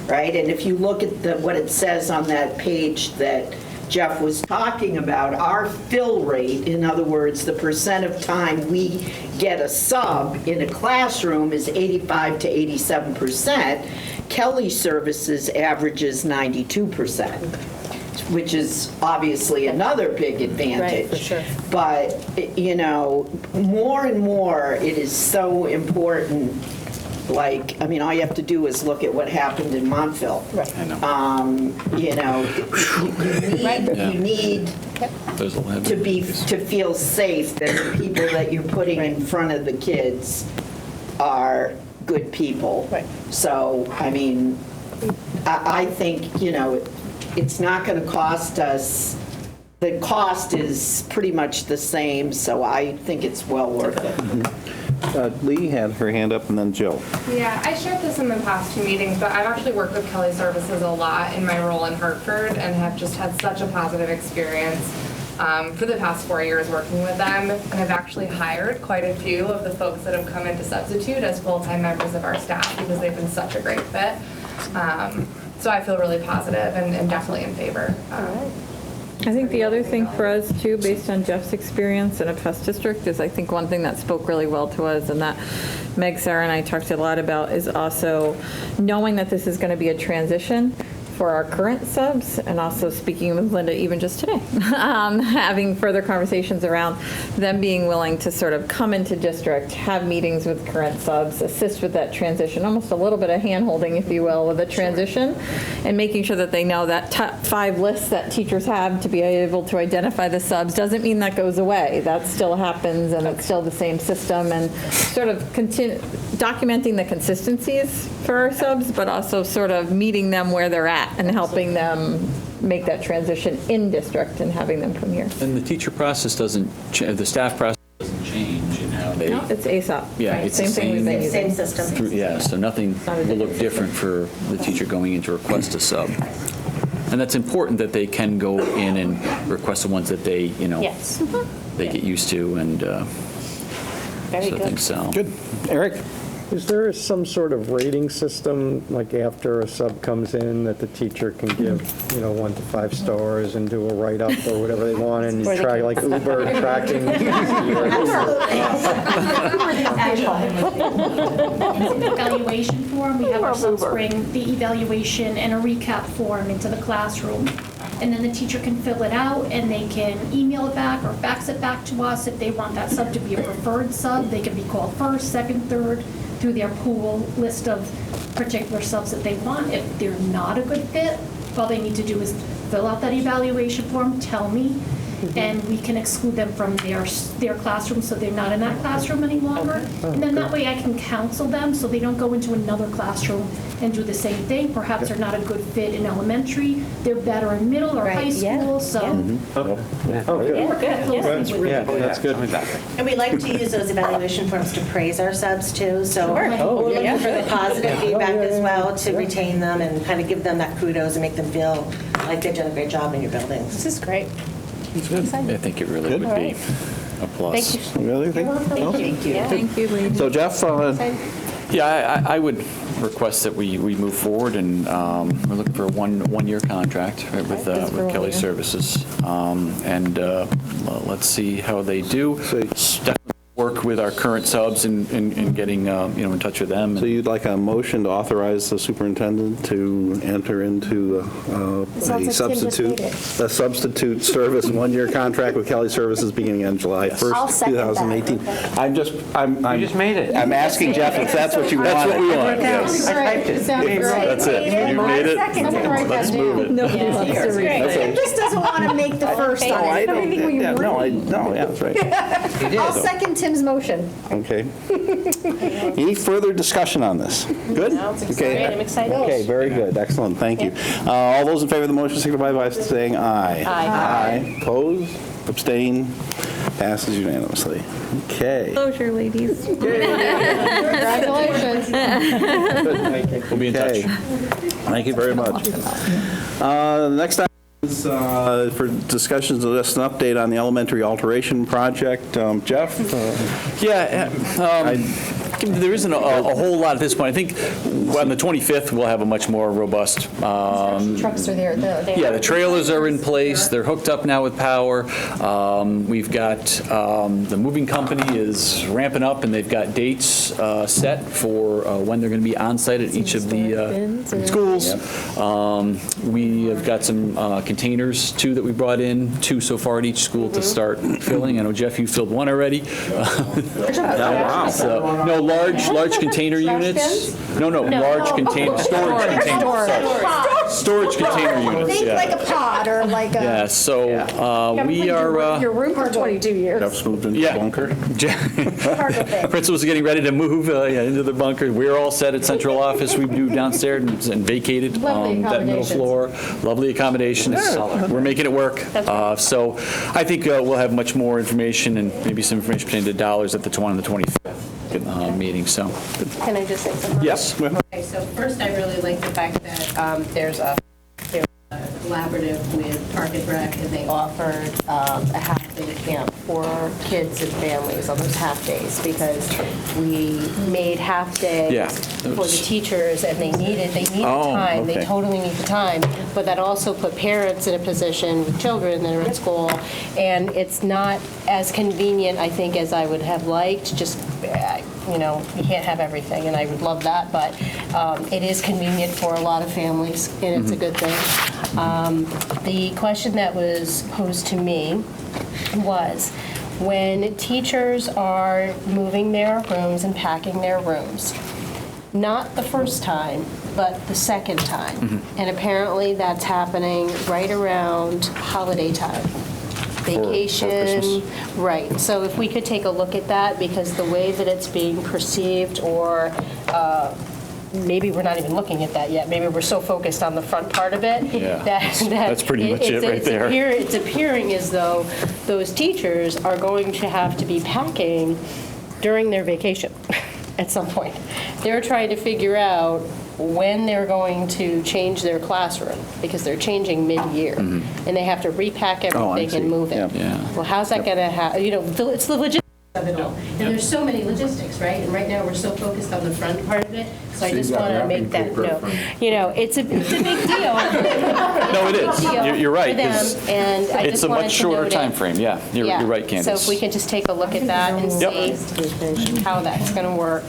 right? And if you look at what it says on that page that Jeff was talking about, our fill rate, in other words, the percent of time we get a sub in a classroom is 85 to 87%. Kelly Services averages 92%. Which is obviously another big advantage. Right, for sure. But, you know, more and more, it is so important. Like, I mean, all you have to do is look at what happened in Montville. Right. I know. You know, you need to feel safe that the people that you're putting in front of the kids are good people. Right. So, I mean, I think, you know, it's not going to cost us, the cost is pretty much the same, so I think it's well worth it. Lee had her hand up, and then Jill. Yeah, I shared this in the past 2 meetings, but I've actually worked with Kelly Services a lot in my role in Hartford and have just had such a positive experience for the past 4 years working with them. And I've actually hired quite a few of the folks that have come into substitute as full-time members of our staff because they've been such a great fit. So I feel really positive and definitely in favor. I think the other thing for us too, based on Jeff's experience in a pest district, is I think one thing that spoke really well to us and that Meg, Sarah, and I talked a lot about is also knowing that this is going to be a transition for our current subs, and also speaking with Linda even just today, having further conversations around them being willing to sort of come into district, have meetings with current subs, assist with that transition, almost a little bit of hand-holding, if you will, with the transition, and making sure that they know that top 5 lists that teachers have to be able to identify the subs doesn't mean that goes away. That still happens, and it's still the same system, and sort of documenting the consistencies for our subs, but also sort of meeting them where they're at and helping them make that transition in district and having them come here. And the teacher process doesn't, the staff process doesn't change in how they. No, it's ASAP. Yeah, Right, it's same the thing we've been using. Same system. Yeah, so nothing will look different for the teacher going in to request a sub. And that's important that they can go in and request the ones that they, you know, Yes. they get used to, and Very so I good. think so. Good. Eric? Is there some sort of rating system, like after a sub comes in, that the teacher can give, 1 to 5 stars and do a write-up or whatever they want, and Or they try, can- like Uber tracking? Evaluation form, we have our subs bring the evaluation and a recap form into the classroom. And then the teacher can fill it out and they can email it back or fax it back to us. If they want that sub to be a preferred sub, they can be called first, second, third, through their pool list of particular subs that they want. If they're not a good fit, all they need to do is fill out that evaluation form, tell me, and we can exclude them from their classroom so they're not in that classroom any longer. And then that way I can counsel them so they don't go into another classroom and do the same thing. Perhaps they're not a good fit in elementary, they're better in middle or high school, so. Yeah, that's good. And we like to use those evaluation forms to praise our subs too, so Sure. we're looking for the positive feedback as well to retain them and kind of give them that kudos and make them feel like they've done a great job in your buildings. This is great. I think it really would be a plus. Thank you. Really think? Thank you. Thank you, Lee. So Jeff, Yeah, I would request that we move forward, and we're looking for a one-year contract, right, with Kelly Services. And let's see how they do. Definitely work with our current subs in getting, in touch with them. So you'd like a motion to authorize the superintendent to enter into a substitute service one-year contract with Kelly Services beginning on July 1st, 2018? You just made it. I'm asking Jeff if that's what you want. That's what we want, yes. That's it. You made it. Let's move it. Nobody wants to read it. Tim just doesn't want to make the first on it. Everything we read. That's right. I'll second Tim's motion. Okay. Any further discussion on this? Good? Okay. I'm excited. Okay, very good. Excellent. Thank you. All those in favor of the motion signify by saying aye. Aye. Oppose? Abstain? Passes unanimously. Okay. Closure, ladies. Congratulations. We'll be in touch. Thank you very much. Next item is for discussions of just an update on the elementary alteration project. Jeff? There isn't a whole lot at this point. I think on the 25th, we'll have a much more robust. Trucks are there. Yeah, the trailers are in place. They're hooked up now with power. We've got, the moving company is ramping up, and they've got dates set for when they're going to be on site at each of the schools. We have got some containers, 2 that we brought in, 2 so far at each school to start filling. I know, Jeff, you filled 1 already. Wow. So, no, large container units. No, large container, storage containers. Storage container units, Think yeah. like a pod or like a. Yeah, so we are. Your room for 22 years. Jeff's moved into the bunker. Principal's getting ready to move into the bunker. We're all set at central office. We moved downstairs and vacated that middle floor. Lovely accommodations. We're making it work. So I think we'll have much more information, and maybe some information pertaining to dollars at the 20 and the 25th meeting. So. Can I just say something? Yes. Okay, so first, I really like the fact that there's a collaborative with Park and Rec, and they offered a half-day camp for kids and families on those half-days, because we made half-days for the teachers, and they needed time. They totally need the time, but that also put parents in a position with children that are at school, and it's not as convenient, I think, as I would have liked. Just, you can't have everything, and I would love that, but it is convenient for a lot of families, and it's a good thing. The question that was posed to me was, when teachers are moving their rooms and packing their rooms, not the first time, but the second time, and apparently that's happening right around holiday time. Vacation, right. So if we could take a look at that, because the way that it's being perceived, or maybe we're not even looking at that yet. Maybe we're so focused on the front part of it That's pretty much it right there. It's appearing as though those teachers are going to have to be packing during their vacation at some point. They're trying to figure out when they're going to change their classroom, because they're changing mid-year, and they have to repack everything and move it. Well, how's that going to happen? It's the logistics of it all. And there's so many logistics, right? And right now, we're so focused on the front part of it, so I just want to make that note. It's a big deal. No, it is. You're right. For them, and I It's just a wanted much to shorter note it. time frame. Yeah, you're right, Candace. So if we can just take a look at that and see how that's going to work.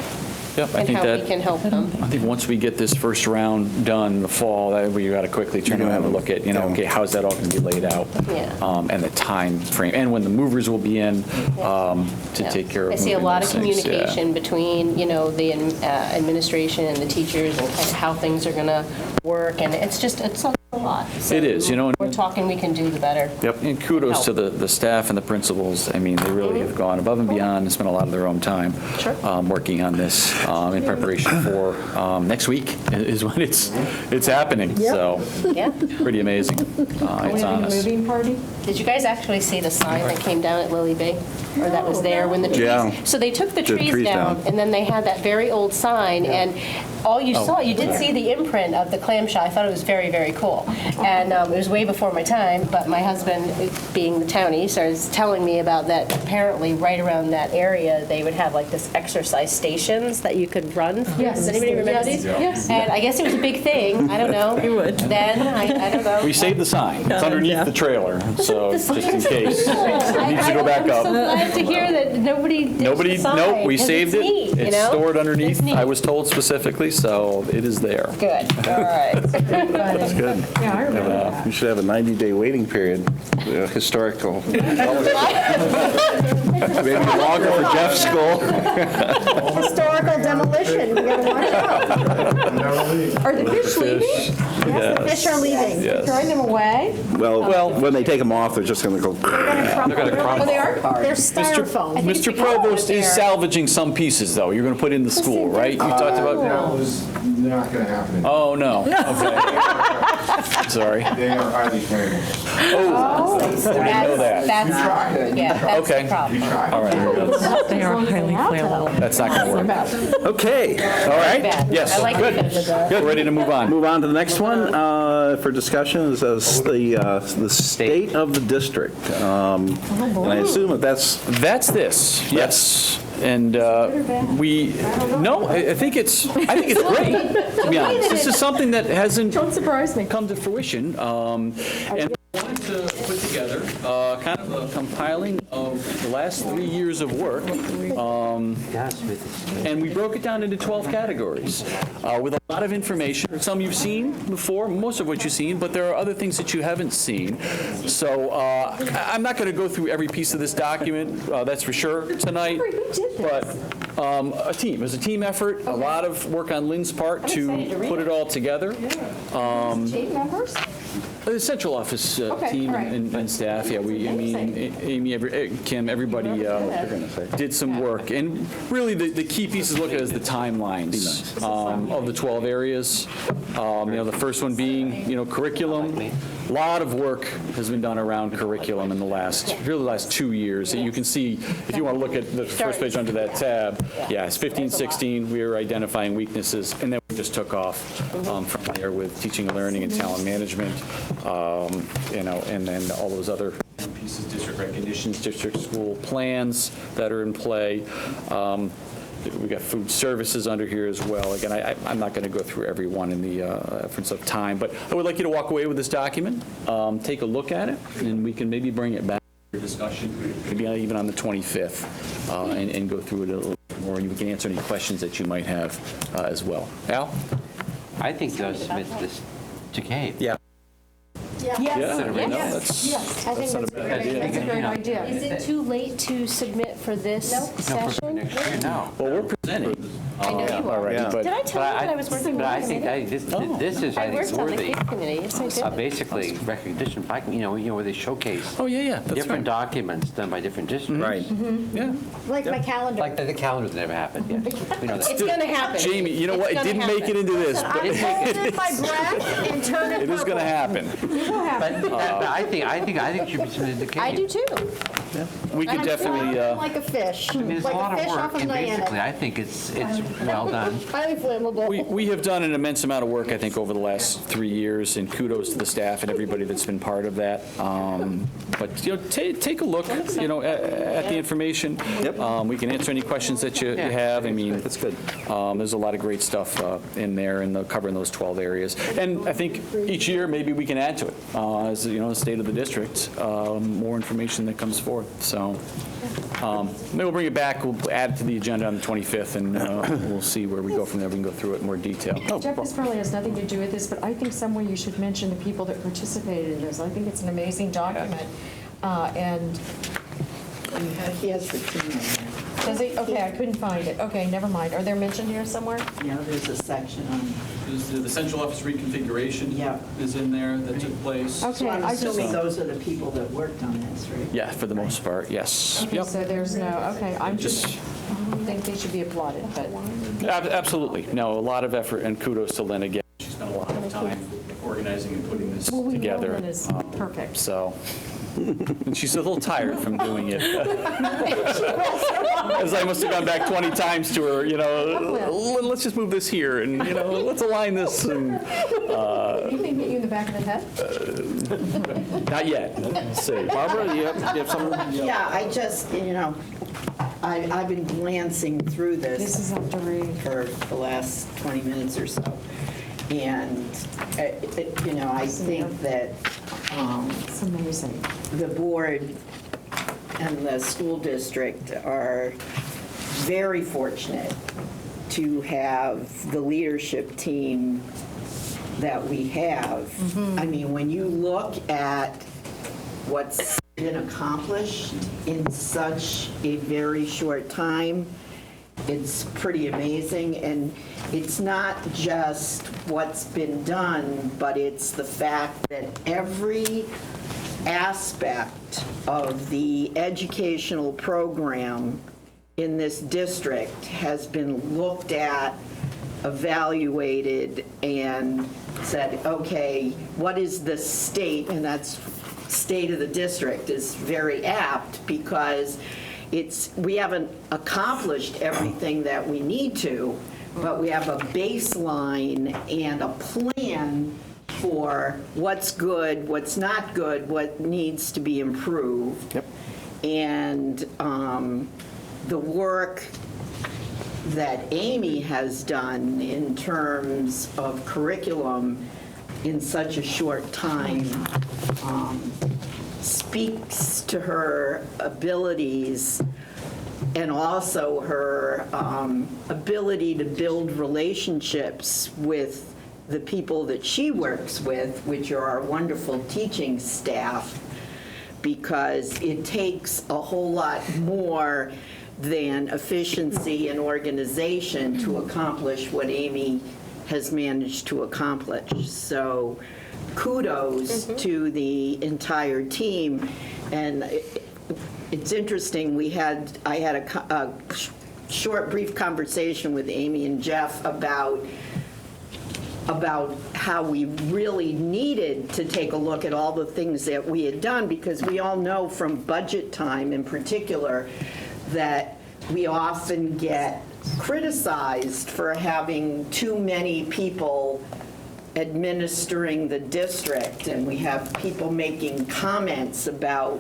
Yep, I and think how that, we can help them. I think once we get this first round done in the fall, that we got to quickly turn around and have a look at, okay, how's that all going to be laid out? Yeah. And the time frame, and when the movers will be in to take care of I see a moving lot of those things, communication between, the administration and the teachers, and kind of how things are going to work, and it's a lot. So It is, the more we're talking we can do, the better. Yep, and kudos to the staff and the principals. I mean, they really have gone above and beyond and spent a lot of their own time working on this in preparation for next week is when it's happening. So, pretty amazing. It's on us. Moving party? Did you guys actually see the sign that came down at Lily Bay? Or that was there when the trees? Yeah. So they took the The trees trees down, down. and then they had that very old sign, and all you Oh. saw, you did see the imprint of the clamshell. I thought it was very, very cool. And it was way before my time, but my husband, being the townie, started telling me about that. Apparently, right around that area, they would have like this exercise stations that you could run through. Yes. Does anybody remember Yes. these? Yes. And I guess it was a big thing. I don't know. We would. Then, I don't know. We saved the sign. It's underneath the trailer, so just in case. It needs to go back I'm so up. glad to hear that nobody ditched the sign, Nope, we 'cause saved it's it. neat, you It's know? stored underneath, It's neat. I was told specifically, so it is there. Good, all right. That's good. Yeah, I remember that. You should have a 90-day waiting period, historical. Maybe longer for Jeff's school. Historical demolition, we gotta watch out. Are the fish leaving? Yes, the fish are leaving. Yes. Throwing them away? Well, when they take them off, they're just going to go. They're going to crumble. Well, they are, they're styrofoam. Mr. Provost is salvaging some pieces, though. You're going to put in the school, right? You talked about. That was not going to happen. Oh, no. Okay. Sorry. They are highly flammable. Oh, I didn't know that. That's not good, yeah, that's the Okay. problem. All right. They are highly flammable. That's not going to work. Okay, all right. Bad. Yes, I like good. it. Good, ready to move on. Move on to the next one for discussion is the state of the district. And I assume that That's this, yes. And I think it's great, to be honest. This is something that hasn't Don't surprise me. come to fruition. And I wanted to put together kind of a compiling of the last 3 years of work. And we broke it down into 12 categories with a lot of information. Some you've seen before, most of what you've seen, but there are other things that you haven't seen. So I'm not going to go through every piece of this document, that's for sure, tonight. But a team. It was a team effort, a lot of work on Lynn's part to put it all together. Team members? The central office Okay, team all right. and staff, yeah, Amy, Kim, everybody did some work. And really, the key pieces look at is the timelines of the 12 areas. The first one being, curriculum. A lot of work has been done around curriculum in the last 2 years. You can see, if you want to look at the first page under that tab, yeah, it's 15, 16, we were identifying weaknesses, and then we just took off from there with teaching and learning and talent management, and then all those other pieces, district recognitions, district school plans that are in play. We got food services under here as well. Again, I'm not going to go through every one in the efforts of time, but I would like you to walk away with this document, take a look at it, and we can maybe bring it back for discussion, maybe even on the 25th, and go through it a little bit more, and we can answer any questions that you might have as well. Al? I think they'll submit this to Kate. Yeah. Yes. Yes. I think that's a great idea. Is it too late to submit for this session? No. Well, we're presenting. I know you are. Already, but Did I tell you that I was working But on I the think committee? this is, I I worked think, on the worthy. KIP committee, yes, I did. Basically, recognition, where they showcase Oh, yeah, that's different right. documents done by different districts. Right. Yeah. Like my calendar. Like the calendars never happened, yeah. We know that. It's going to happen. Jamie, you know what? It It's didn't gonna make it into this, I'm but holding my breath and turn it it is going to happen. It will happen. But I think it should be submitted to Kate. I do too. We could definitely, Like a fish. I mean, there's a Like lot a of fish off work, a and minute. basically, I think it's well done. Highly flammable. we have done an immense amount of work, I think, over the last 3 years, and kudos to the staff and everybody that's been part of that. But, take a look, at the information. Yep. We can answer any questions that you have. I mean, That's good. There's a lot of great stuff in there, and covering those 12 areas. And I think each year, maybe we can add to it, as, the state of the district, more information that comes forth. So maybe we'll bring it back, we'll add it to the agenda on the 25th, and we'll see where we go from there. We can go through it in more detail. Jeff, this probably has nothing to do with this, but I think somewhere you should mention the people that participated in this. I think it's an amazing document. And He has the team in there. does he? Okay, I couldn't find it. Okay, never mind. Are they mentioned here somewhere? Yeah, there's a section on. The central office reconfiguration is in there that took place. So I'm assuming those are the people that worked on this, right? Yeah, for the most part, yes. Okay, so there's no, okay, I don't think they should be applauded, but. Absolutely. No, a lot of effort, and kudos to Lynn again. She spent a lot of time organizing and putting this Well, we know together. Lynn is perfect. So, And she's a little tired from doing it. As I must have gone back 20 times to her, let's just move this here, and, let's align this, and, You think hit you in the back of the head? not yet. We'll see. Barbara, do you have something? Yeah, I just, I've been glancing through This is up to read. for the last 20 minutes or so. And, I think that It's amazing. the board and the school district are very fortunate to have the leadership team that we have. I mean, when you look at what's been accomplished in such a very short time, it's pretty amazing. And it's not just what's been done, but it's the fact that every aspect of the educational program in this district has been looked at, evaluated, and said, okay, what is the state? And that's state of the district is very apt, because we haven't accomplished everything that we need to, but we have a baseline and a plan for what's good, what's not good, what needs to be improved. Yep. And the work that Amy has done in terms of curriculum in such a short time speaks to her abilities and also her ability to build relationships with the people that she works with, which are our wonderful teaching staff, because it takes a whole lot more than efficiency and organization to accomplish what Amy has managed to accomplish. So kudos to the entire team. And it's interesting, I had a short, brief conversation with Amy and Jeff about how we really needed to take a look at all the things that we had done, because we all know from budget time in particular that we often get criticized for having too many people administering the district, and we have people making comments about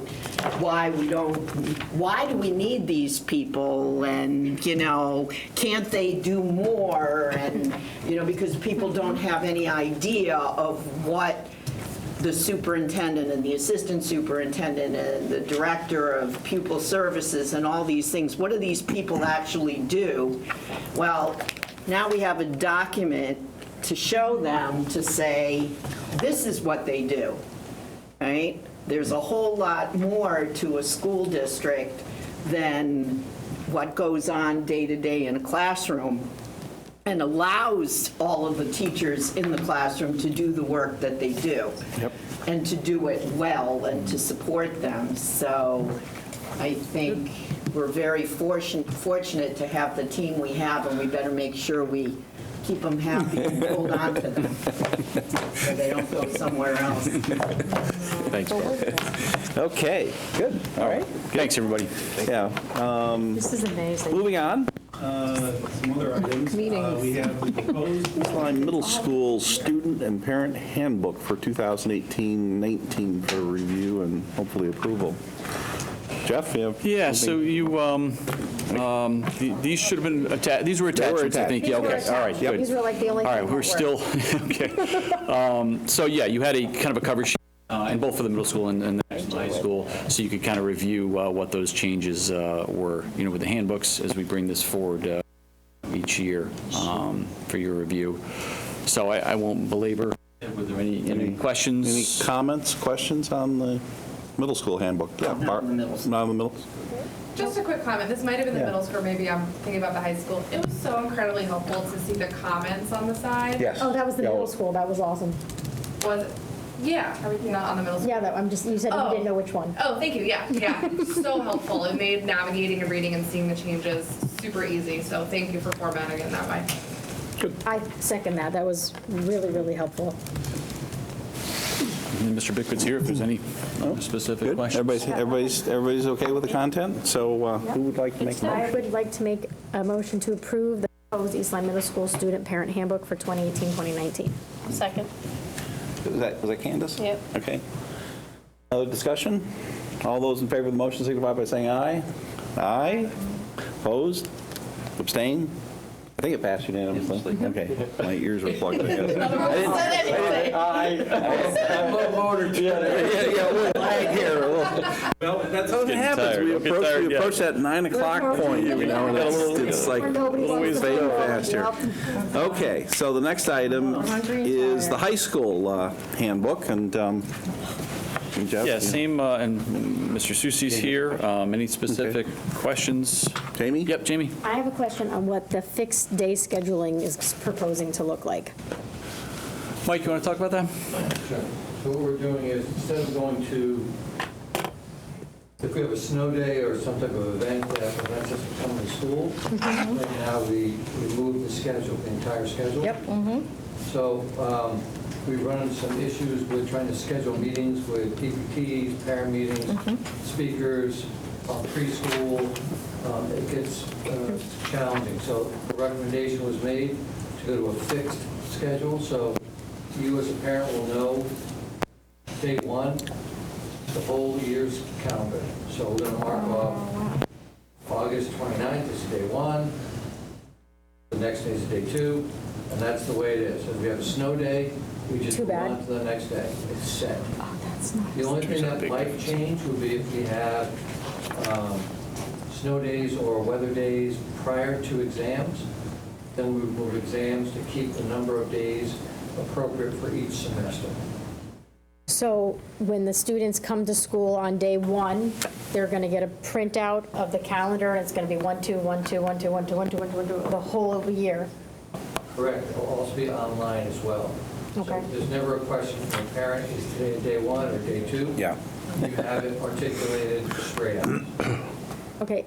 why do we need these people, and can't they do more, and because people don't have any idea of what the superintendent and the assistant superintendent and the director of pupil services and all these things, what do these people actually do? Well, now we have a document to show them, to say, this is what they do, right? There's a whole lot more to a school district than what goes on day to day in a classroom, and allows all of the teachers in the classroom to do the work that they do. Yep. And to do it well and to support them. So I think we're very fortunate to have the team we have, and we better make sure we keep them happy and hold on to them so they don't go somewhere else. Thanks, Barb. Okay, good, all right. Thanks, everybody. Yeah. This is amazing. Moving on, some other items. Meetings. We have the proposed Lyme Middle School Student and Parent Handbook for 2018-19 for review and hopefully approval. Jeff, you have Yeah, something? so these should have been, these were attachments, I think. Yeah, okay, all right, good. These were like the only All right, thing we're that still, okay. So, yeah, you had a kind of a cover sheet, in both for the middle school and the National High School, so you could kind of review what those changes were, with the handbooks as we bring this forward each year for your review. So I won't belabor. Were there any questions? Any comments, questions on the middle school handbook? Yeah, Not in the middle school. Not in the middle? Just a quick comment. This might have been the Yeah. middle school, maybe I'm thinking about the high school. It was so incredibly helpful to see the comments on the side. Yes. Oh, that was the middle school. That was awesome. Was it? Yeah, everything not on the middle school. Yeah, you said you didn't know which one. Oh, thank you. Yeah. So helpful. It made navigating and reading and seeing the changes super easy. So thank you for formatting it that way. I second that. That was really, really helpful. And Mr. Bickwood's here if there's any specific Good. questions. Everybody's okay with the content? So who would like to make a I motion? would like to make a motion to approve the proposed East Lyme Middle School Student Parent Handbook for 2018-2019. Second. Was that Candace? Yep. Okay. Other discussion? All those in favor of the motion signify by saying aye. Aye. Opposed? Abstain? I think it passed unanimously. Okay. My ears were plugged in. Said anything. A little voter together. Yeah, a little lag here. Well, that's how it happens. We approach that 9 o'clock point, you know, and it's like fading fast here. Okay, so the next item is the high school handbook, and Jeff? Yeah, same, and Mr. Susi's here. Any specific questions? Jamie? Yep, Jamie. I have a question on what the fixed day scheduling is proposing to look like. Mike, you want to talk about that? Sure. So what we're doing is, instead of going to, if we have a snow day or some type of event that prevents us from coming to school, right now we move the schedule, the entire schedule. Yep. So we run into some issues with trying to schedule meetings with PPTs, parent meetings, speakers, preschool. It gets challenging. So the recommendation was made to go to a fixed schedule. So you as a parent will know day one, the whole year's calendar. So we're going to mark off August 29th is day one, the next day is day two, and that's the way it is. So if we have a snow day, we just move on to the next day. It's set. Oh, that's nice. The only thing that might change would be if we have snow days or weather days prior to exams, then we would move exams to keep the number of days appropriate for each semester. So when the students come to school on day one, they're going to get a printout of the calendar, and it's going to be 1, 2, 1, 2, 1, 2, 1, 2, 1, 2, 1, 2, 1, 2, the whole of the year. Correct. It'll also be online as well. Okay. So there's never a question from a parent, is today day one or day two? Yeah. You have it articulated straight out. Okay.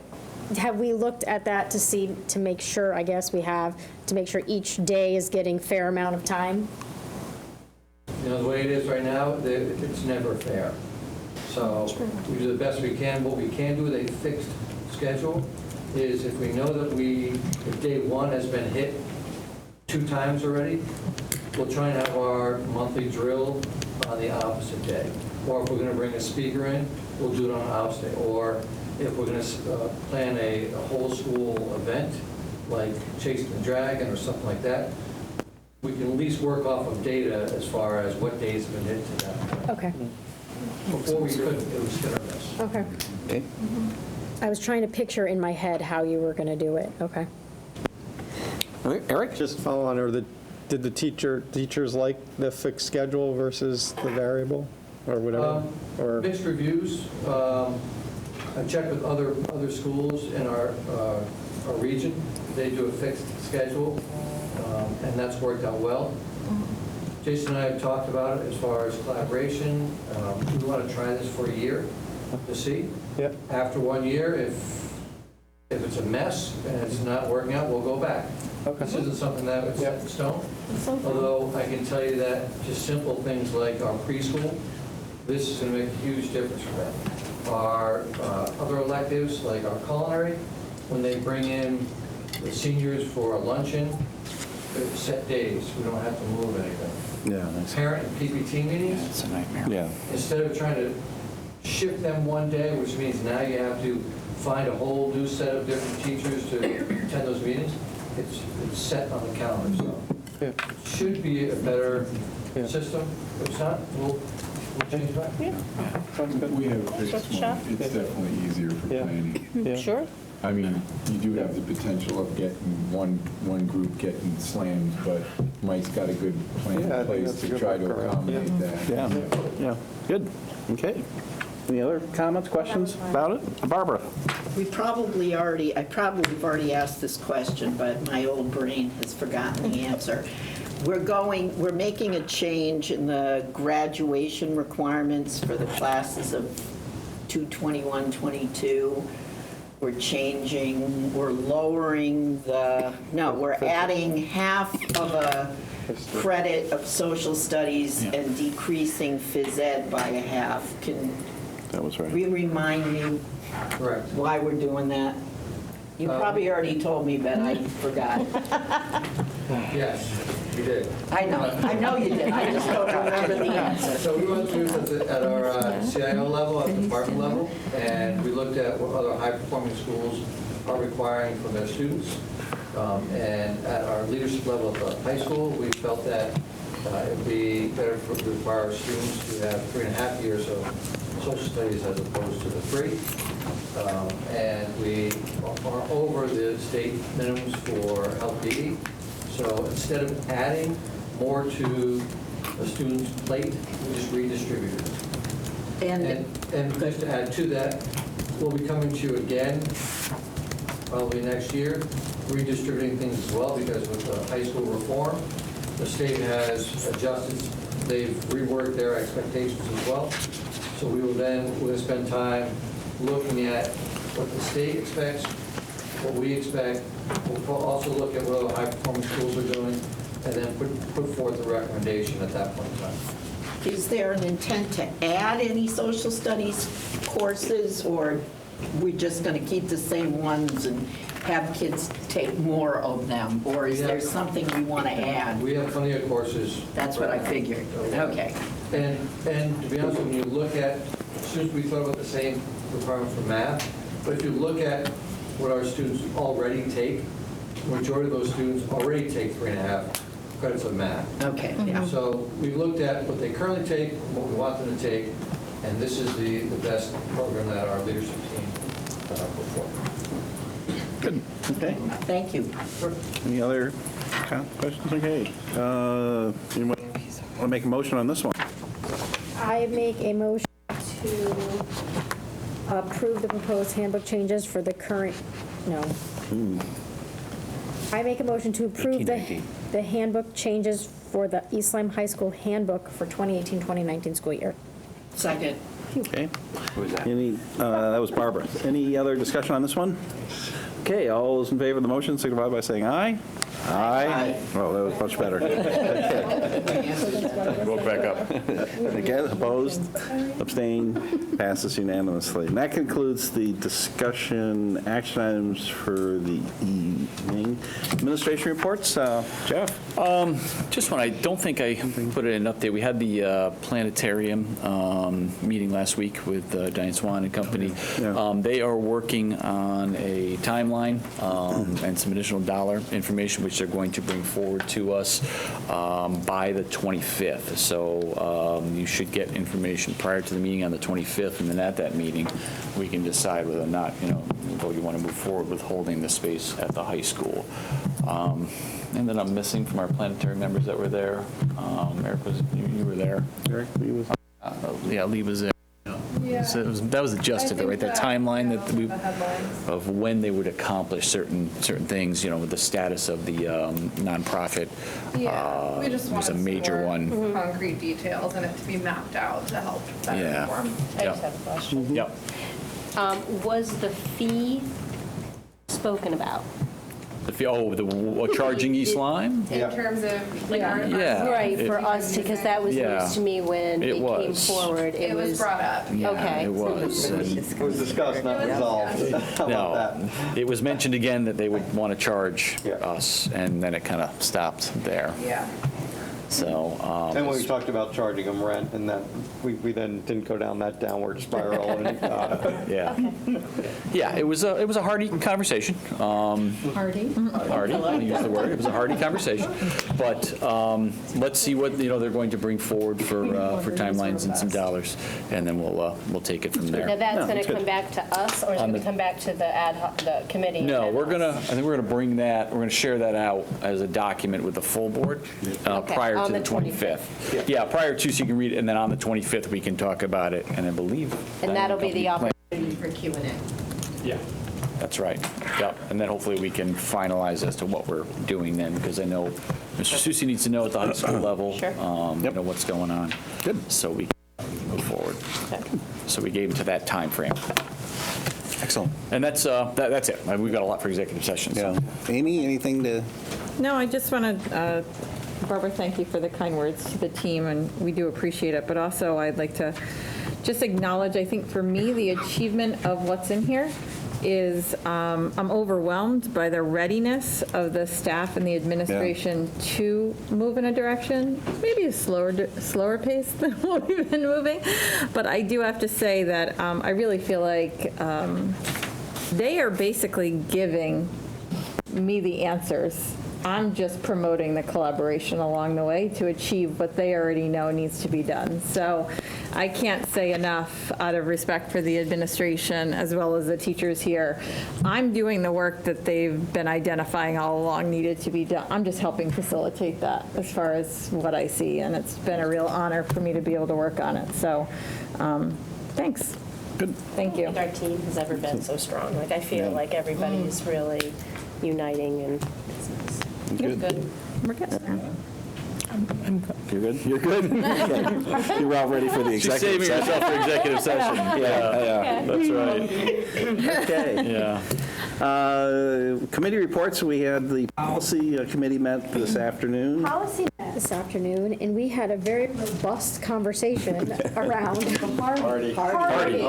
Have we looked at that to see, to make sure, I guess we have, to make sure each day is getting fair amount of time? You know, the way it is right now, it's never fair. So we do the best we can. What we can do with a fixed schedule is if we know that if day one has been hit 2 times already, we'll try and have our monthly drill on the opposite day. Or if we're going to bring a speaker in, we'll do it on the opposite day. Or if we're going to plan a whole school event, like Chasing the Dragon or something like that, we can at least work off of data as far as what days have been hit to that. Okay. Before we couldn't, it was hit or miss. Okay. Okay. I was trying to picture in my head how you were going to do it. Okay. Eric? Just follow on, did the teachers like the fixed schedule versus the variable or whatever? Or Mixed reviews. I checked with other schools in our region. They do a fixed schedule, and that's worked out well. Jason and I have talked about it as far as collaboration. We want to try this for a year to see. Yep. After 1 year, if it's a mess and it's not working out, we'll go back. Okay. This isn't something that is set in stone. Although I can tell you that just simple things like our preschool, this is going to make a huge difference for them. Our other electives, like our culinary, when they bring in the seniors for a luncheon, they're set days. We don't have to move anything. Yeah. Parent and PPT meetings, It's a nightmare. Yeah. instead of trying to shift them one day, which means now you have to find a whole new set of different teachers to attend those meetings, it's set on the calendar. So it should be a better system. If it's not, we'll change back. We have a fixed one. It's definitely easier for planning. Sure. I mean, you do have the potential of getting one group getting slammed, but Mike's got a good plan in place to try to accommodate that. Yeah. Good. Okay. Any other comments, questions about it? Barbara? I probably have already asked this question, but my old brain has forgotten the answer. We're making a change in the graduation requirements for the classes of 221, 22. we're lowering we're adding half of a credit of social studies and decreasing phys ed by a half. Can you remind me why we're doing that? You probably already told me, but I forgot. Yes, you did. I know you did. I just don't remember the answer. So we went through at our CIO level, at the department level, and we looked at what other high-performing schools are requiring from their students. And at our leadership level at the high school, we felt that it would be better to require our students to have 3.5 years of social studies as opposed to the 3. And we are over the state minimums for LPE. So instead of adding more to a student's plate, we just redistributed it. And just to add to that, we'll be coming to you again probably next year, redistributing things as well, because with the high school reform, the state has adjusted, they've reworked their expectations as well. So we'll spend time looking at what the state expects, what we expect. We'll also look at what other high-performing schools are doing, and then put forth a recommendation at that point in time. Is there an intent to add any social studies courses, or we're just going to keep the same ones and have kids take more of them? Or is there something we want to add? We have plenty of courses. That's what I figured. Okay. And to be honest, when you look at, students, we thought about the same requirement for math, but if you look at what our students already take, the majority of those students already take 3.5 credits of math. Okay. Yeah. So we looked at what they currently take, what we want them to take, and this is the best program that our leadership team put forward. Good. Okay. Thank you. Any other questions? Okay. Anyone want to make a motion on this one? I make a motion to approve the proposed handbook changes for the current, I make a motion to approve the handbook changes for the East Lyme High School handbook for 2018-2019 school year. Second. Okay. Who was that? That was Barbara. Any other discussion on this one? Okay, all those in favor of the motion signify by saying aye. Aye. Oh, that was much better. Vote back up. Again, opposed, abstained, passes unanimously. And that concludes the discussion action items for the evening. Administration reports, Jeff? Just one, I don't think I put it in an update. We had the planetarium meeting last week with Diane Swan and company. They are working on a timeline and some additional dollar information, which they're going to bring forward to us by the 25th. So you should get information prior to the meeting on the 25th, and then at that meeting, we can decide whether or not, you want to move forward with holding the space at the high school. And then I'm missing from our planetary members that were there. Eric, you were there. Eric, Lee was yeah, Lee was there. Yeah. So that was adjusted, right? That timeline that we, of when they would accomplish certain things, with the status of the nonprofit. Yeah, we just was a wanted major some more one. concrete details and it to be mapped out to help better inform. I just have a question. Yep. Was the fee spoken about? Charging East Lyme? In terms of like our. Yeah. Right, for us, because that was news to me when it came forward. It was brought up. Yeah, Okay. it was. It was discussed, not resolved. How about that? It was mentioned again that they would want to charge us, and then it kind of stopped there. Yeah. So. And when we talked about charging them rent, and that we then didn't go down that downward spiral. And, yeah, it was a hearty conversation. Hardy? Hardy, I'll use the word. It was a hearty conversation. But let's see what they're going to bring forward for timelines and some dollars, and then we'll take it from there. Now that's going to come back to us, or is it going to come back to the the committee? No, I think we're going to bring that. We're going to share that out as a document with the full board prior to the 25th. Yeah, prior to, so you can read it, and then on the 25th we can talk about it, and I believe. And that'll be the opportunity For Q&A. Yeah, that's right. Yep, and then hopefully we can finalize as to what we're doing then, because I know Mr. Susi needs to know at the high school level, what's going on. Good. So we can move forward. So we gave him to that time frame. Excellent. And that's it. We've got a lot for executive sessions. Yeah. Amy, anything to? No, I just want to, Barbara, thank you for the kind words to the team, and we do appreciate it. But also, I'd like to just acknowledge, I think for me, the achievement of what's in here is I'm overwhelmed by the readiness of the staff and the administration to move in a direction, maybe a slower pace than what we've been moving. But I do have to say that I really feel like they are basically giving me the answers. I'm just promoting the collaboration along the way to achieve what they already know needs to be done. So I can't say enough, out of respect for the administration as well as the teachers here. I'm doing the work that they've been identifying all along needed to be done. I'm just helping facilitate that as far as what I see, and it's been a real honor for me to be able to work on it. So thanks. Good. Thank you. I don't think our team has ever been so strong. Like, I feel like everybody is really uniting, and it's nice. Good. We're getting there. You're good? You're good? You're all ready for the She's executive saving herself for executive session. Yeah. That's right. Okay. Yeah. Committee reports, we had the policy committee met this afternoon. Policy met this afternoon, and we had a very robust conversation around very hearty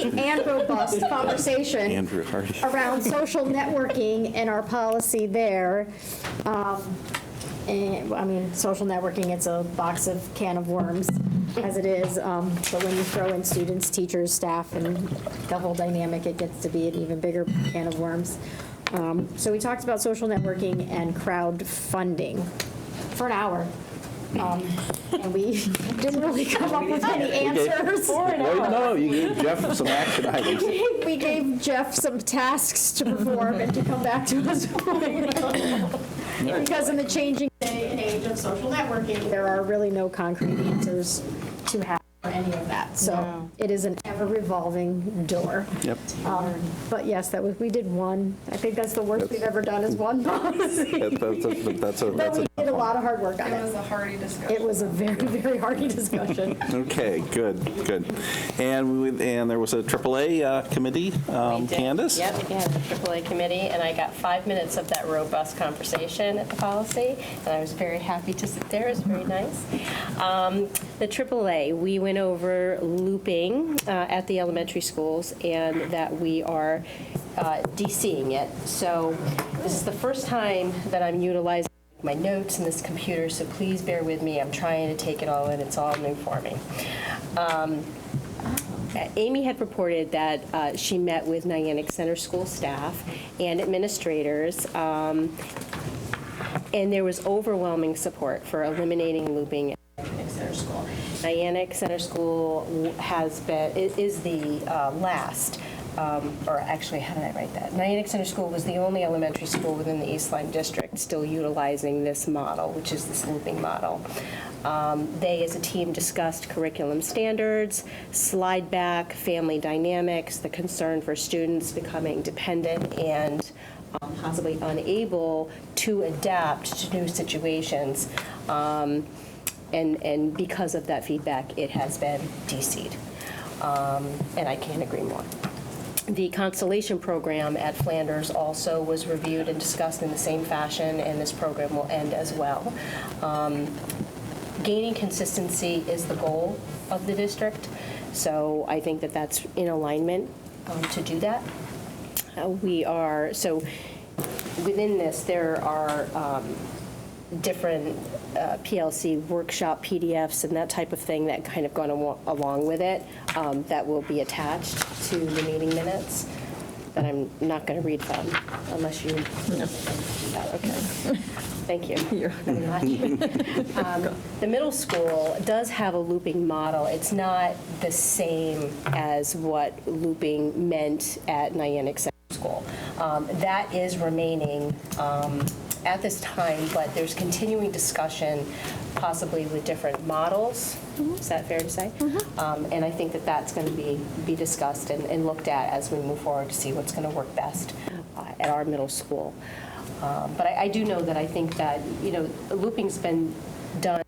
and robust conversation Andrew Hardy. around social networking and our policy there. And, I mean, social networking, it's a can of worms, as it is. But when you throw in students, teachers, staff, and the whole dynamic, it gets to be an even bigger can of worms. So we talked about social networking and crowdfunding for an hour. And we didn't really come up with any answers. No, you gave Jeff some action items. We gave Jeff some tasks to perform and to come back to us. Because in the changing day and age of social networking, there are really no concrete answers to have for any of that. So it is an ever-revolving door. Yep. But yes, we did one. I think that's the worst we've ever done is one policy. That's But we did a lot of hard work on it. It was a hearty discussion. It was a very, very hearty discussion. Okay, good. And there was a AAA committee, Candace? Yep, we had the AAA committee, and I got 5 minutes of that robust conversation at the policy, and I was very happy to sit there. It was very nice. The AAA, we went over looping at the elementary schools, and that we are DCing it. So this is the first time that I'm utilizing my notes in this computer, so please bear with me. I'm trying to take it all in. It's all new for me. Amy had reported that she met with Niantic Center School staff and administrators, and there was overwhelming support for eliminating looping at Niantic Center School. Niantic Center School is the last, or actually, how did I write that? Niantic Center School was the only elementary school within the East Lyme district still utilizing this model, which is this looping model. They, as a team, discussed curriculum standards, slide back, family dynamics, the concern for students becoming dependent and possibly unable to adapt to new situations. And because of that feedback, it has been DC'd. And I can't agree more. The Constellation program at Flanders also was reviewed and discussed in the same fashion, and this program will end as well. Gaining consistency is the goal of the district, so I think that that's in alignment to do that. So within this, there are different PLC workshop PDFs and that type of thing that kind of gone along with it that will be attached to the meeting minutes that I'm not going to read from unless you. No. Okay. Thank you very much. The middle school does have a looping model. It's not the same as what looping meant at Niantic Center School. That is remaining at this time, but there's continuing discussion, possibly with different models. Is that fair to say? And I think that that's going to be discussed and looked at as we move forward to see what's going to work best at our middle school. But I do know that I think that, looping's been done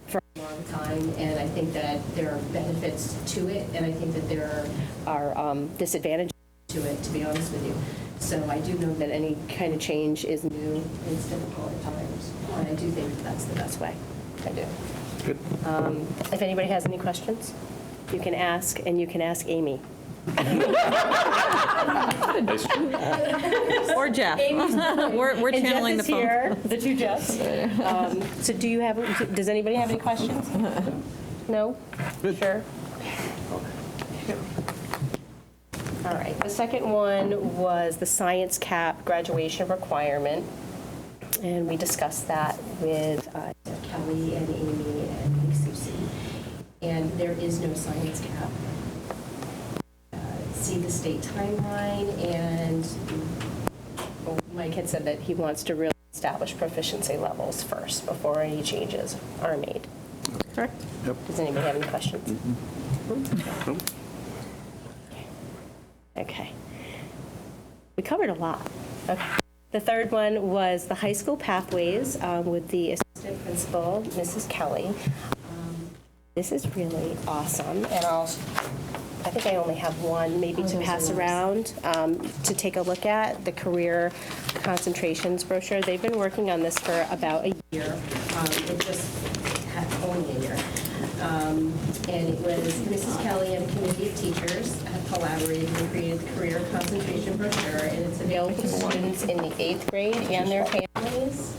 for a long time. Lyme, and I think that there are benefits to it, and I think that there are disadvantages to it, to be honest with you. So I do know that any kind of change is new and it's difficult at times, and I do think that that's the best way. I do. Good. If anybody has any questions, you can ask, and you can ask Amy. Or Jeff. We're channeling the phone. Here, the two Jeffs. So does anybody have any questions? No? Sure. All right, the second one was the science cap graduation requirement, and we discussed that with Kelly and Amy and Susie, and there is no science cap. See the state timeline, and Mike had said that he wants to really establish proficiency levels first before any changes are made. Correct? Yep. Does anybody have any questions? Mm-hmm. Okay. We covered a lot. Okay. The third one was the high school pathways with the assistant principal, Mrs. Kelly. This is really awesome, and I think I only have one maybe to pass around to take a look at, the career concentrations brochure. They've been working on this for about a year. It just had only a year. And it was Mrs. Kelly and a committee of teachers have collaborated and created the career concentration brochure, and it's available to students in the 8th grade and their families.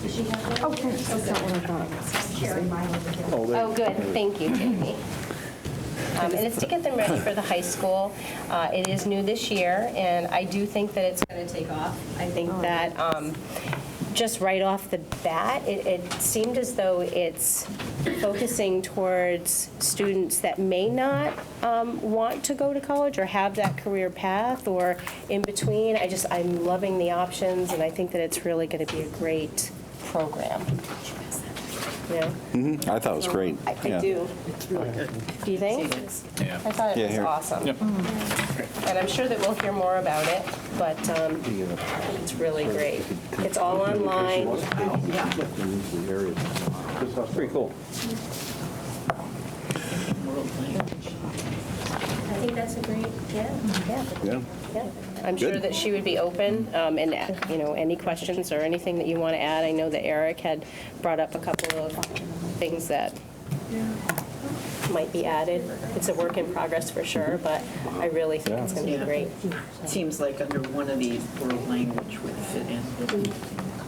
Does she have that? Okay, that's not what I thought. Sharing mine over here. Oh, good. Thank you, Jamie. And it's to get them ready for the high school. It is new this year, and I do think that it's going to take off. I think that just right off the bat, it seemed as though it's focusing towards students that may not want to go to college or have that career path or in between. I'm loving the options, and I think that it's really going to be a great program. Yeah. Mm-hmm. I thought it was great. I do. It's really good. Do you think? Yeah. I thought it was awesome. Yep. And I'm sure that we'll hear more about it, but it's really great. It's all online. That's pretty cool. I think that's a great, Yeah. I'm sure Good. that she would be open, and, any questions or anything that you want to add. I know that Eric had brought up a couple of things that might be added. It's a work in progress for sure, but I really think it's going to be great. Seems like under one of these, world language would fit in.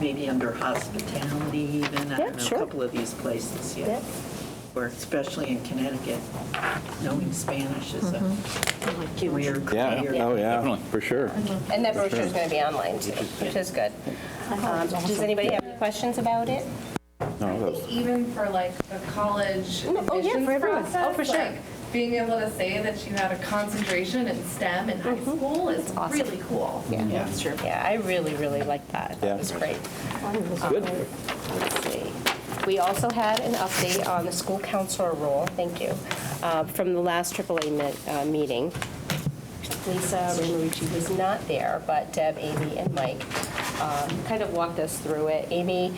Maybe under hospitality even. I don't know, sure. a couple of these places, Yeah. Or especially in Connecticut, knowing Spanish is a career. Yeah. Oh, yeah. Definitely. For sure. And that brochure is going to be online too, which is good. Does anybody have any questions about it? No, that's, Even for like the college Oh, yeah, admissions for everyone. process, Oh, for sure. like, being able to say that you had a concentration in STEM in high school is awesome. really cool. Yeah, that's true. Yeah, I really, really like that. That was great. good. Let's see. We also had an update on the school counselor role, thank you, from the last AAA meeting. Lisa Ramucci was not there, but Deb, Amy, and Mike kind of walked us through it. Amy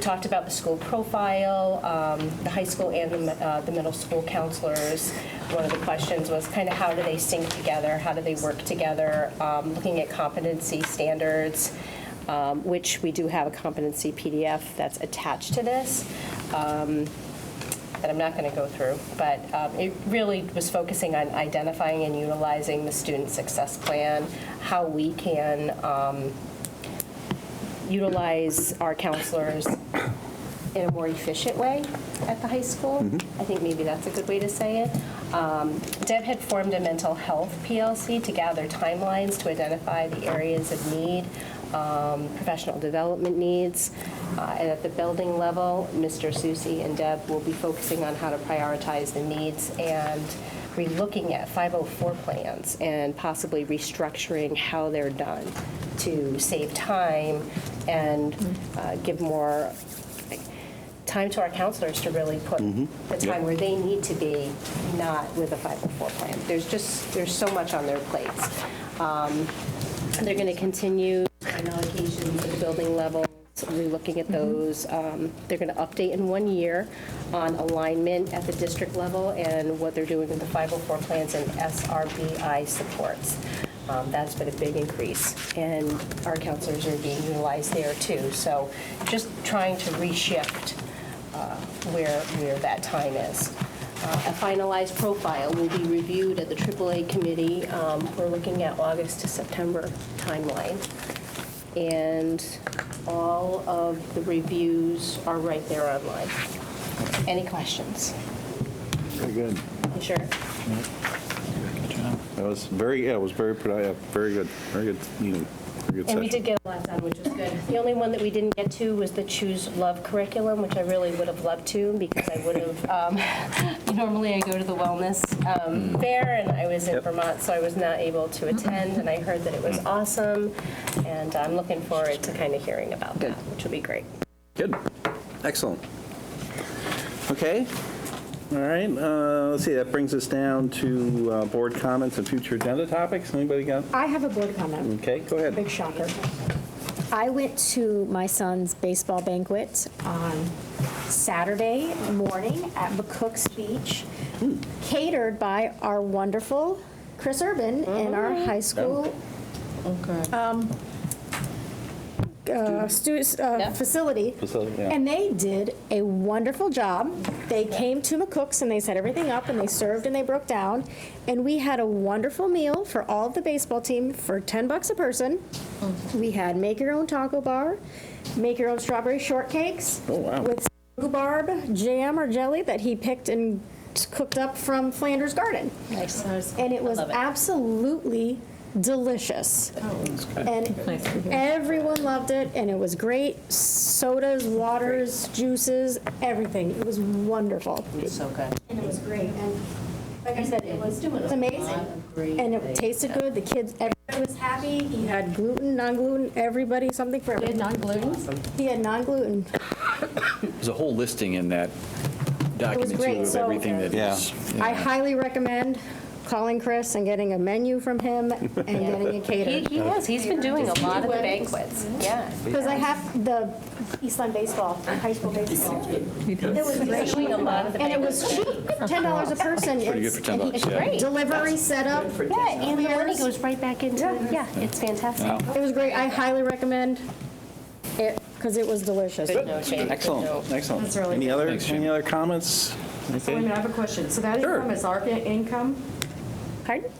talked about the school profile, the high school and the middle school counselors. One of the questions was kind of how do they sync together, how do they work together, looking at competency standards, which we do have a competency PDF that's attached to this. That I'm not going to go through, but it really was focusing on identifying and utilizing the student success plan, how we can utilize our counselors in a more efficient way at the high school. I think maybe that's a good way to say it. Deb had formed a mental health PLC to gather timelines to identify the areas of need, professional development needs. And at the building level, Mr. Susie and Deb will be focusing on how to prioritize the needs and re-looking at 504 plans and possibly restructuring how they're done to save time and give more time to our counselors to really put the time where they need to be, not with a 504 plan. There's so much on their plates. They're going to continue an allocation at the building level So we're looking at those. They're going to update in 1 year on alignment at the district level and what they're doing with the 504 plans and SRBI supports. That's been a big increase, and our counselors are being utilized there too. So just trying to reshift where that time is. A finalized profile will be reviewed at the AAA committee. We're looking at August to September timeline. And all of the reviews are right there online. Any questions? Very good. You sure? That was very, it was very productive, very good meeting, very good And we session. did get a lot done, which was good. The only one that we didn't get to was the Choose Love curriculum, which I really would have loved to, because I would have, normally I go to the wellness fair, and I was in Vermont, so I was not able to attend, and I heard that it was awesome, and I'm looking forward to kind of hearing about that, which will be great. Good, excellent. Okay, all right, let's see, that brings us down to board comments and future agenda topics. Anybody got? I have a board comment. Okay, go ahead. Big shocker. I went to my son's baseball banquet on Saturday morning at McCook's Beach, catered by our wonderful Chris Urban in our high school facility. Yeah. And they did a wonderful job. They came to McCook's and they set everything up and they served and they broke down. And we had a wonderful meal for all of the baseball team for $10 a person. We had make your own taco bar, make your own strawberry shortcakes with rhubarb jam or jelly that he picked and cooked up from Flanders Garden. Nice. And it was absolutely delicious. And everyone loved it, and it was great. Sodas, waters, juices, everything. It was wonderful. It's so good. And it was great. And like I said, it was amazing. And it tasted good. The kids, everybody was happy. He had gluten, non-gluten, everybody, something for everybody. He had non-gluten? He had non-gluten. There's a whole listing in that document great. too of So- everything that is. I highly recommend calling Chris and getting a menu from him and getting it catered. He has. He's been doing a lot of the banquets. Yeah. Because I have the East Line baseball, high school baseball. It was great. Doing a lot of the And it was cheap, $10 a person. Pretty good for $10, It's yeah. great. Delivery set up. Yeah, and the money goes right back into, yeah, it's fantastic. It was great. I highly recommend it because it was delicious. Excellent, excellent. That's really Any good. other comments? So wait a Okay. minute, I have a question. So that Sure. income is our income? Pardon?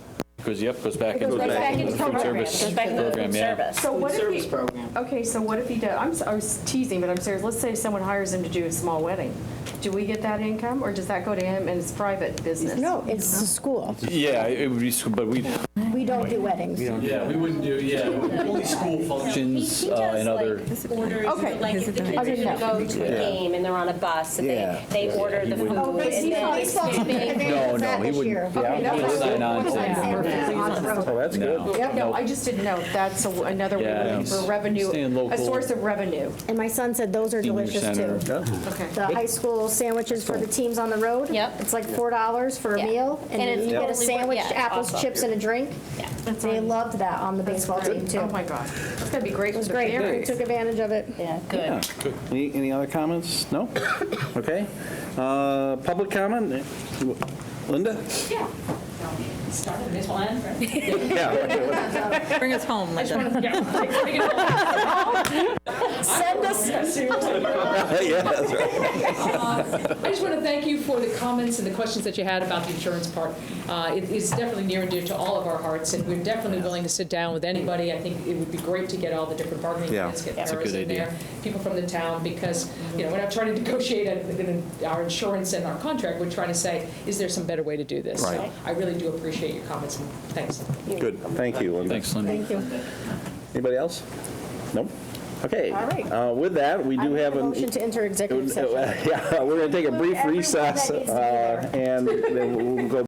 Goes back It into goes the back into food program. service Goes back into the program, food yeah. service. So what if service he, program. okay, so what if he does, I was teasing, but I'm serious. Let's say someone hires him to do a small wedding. Do we get that income, or does that go to him and it's private business? No, it's the school. Yeah, it would be, but we We don't do weddings. Yeah, we wouldn't do, only school functions. functions and other. Orders, Okay. like if the kids are didn't gonna know. go to a game and they're on a bus, and Yeah. they order the food, Oh, but and see, then baseball team took advantage No, of that he this wouldn't. year. Yeah, Okay, he no, would that's sign on what to. I'm saying. On the road. Oh, that's good. No. Yep, no, I just didn't know. That's another Yeah. way for revenue, Staying a local. source of revenue. And my son said those are Senior delicious center. too. Okay. The high school sandwiches for the teams on the road. Yep. It's like $4 for a Yeah. meal, and And it's you get a totally worth- sandwich, yeah, apples, awesome. chips, and a drink. Yeah. They loved that on the baseball team too. Oh, my God. That's gonna be great It for was the great. They parents. took advantage of it. Yeah, Yeah. good. Any other comments? No? Okay. Public comment? Linda? Yeah. Started this one. Yeah. Bring us home, Linda. Send us. Yeah, that's right. I just want to thank you for the comments and the questions that you had about the insurance part. It's definitely near and dear to all of our hearts, and we're definitely willing to sit down with anybody. I think it would be great to get all the different bargaining Yeah. units, get That's a paras good in idea. there, people from the town, because, we're not trying to negotiate our insurance and our contract. We're trying to say, is there some better way to do this? Right. So I really do appreciate your comments, and thanks. Good, thank you, Linda. Thanks, Linda. Thank you. Anybody else? Nope. Okay. All right. With that, we do have a a... motion to enter executive session. Yeah, we're going to take a brief Everyone that recess, needs to be there. and then we'll go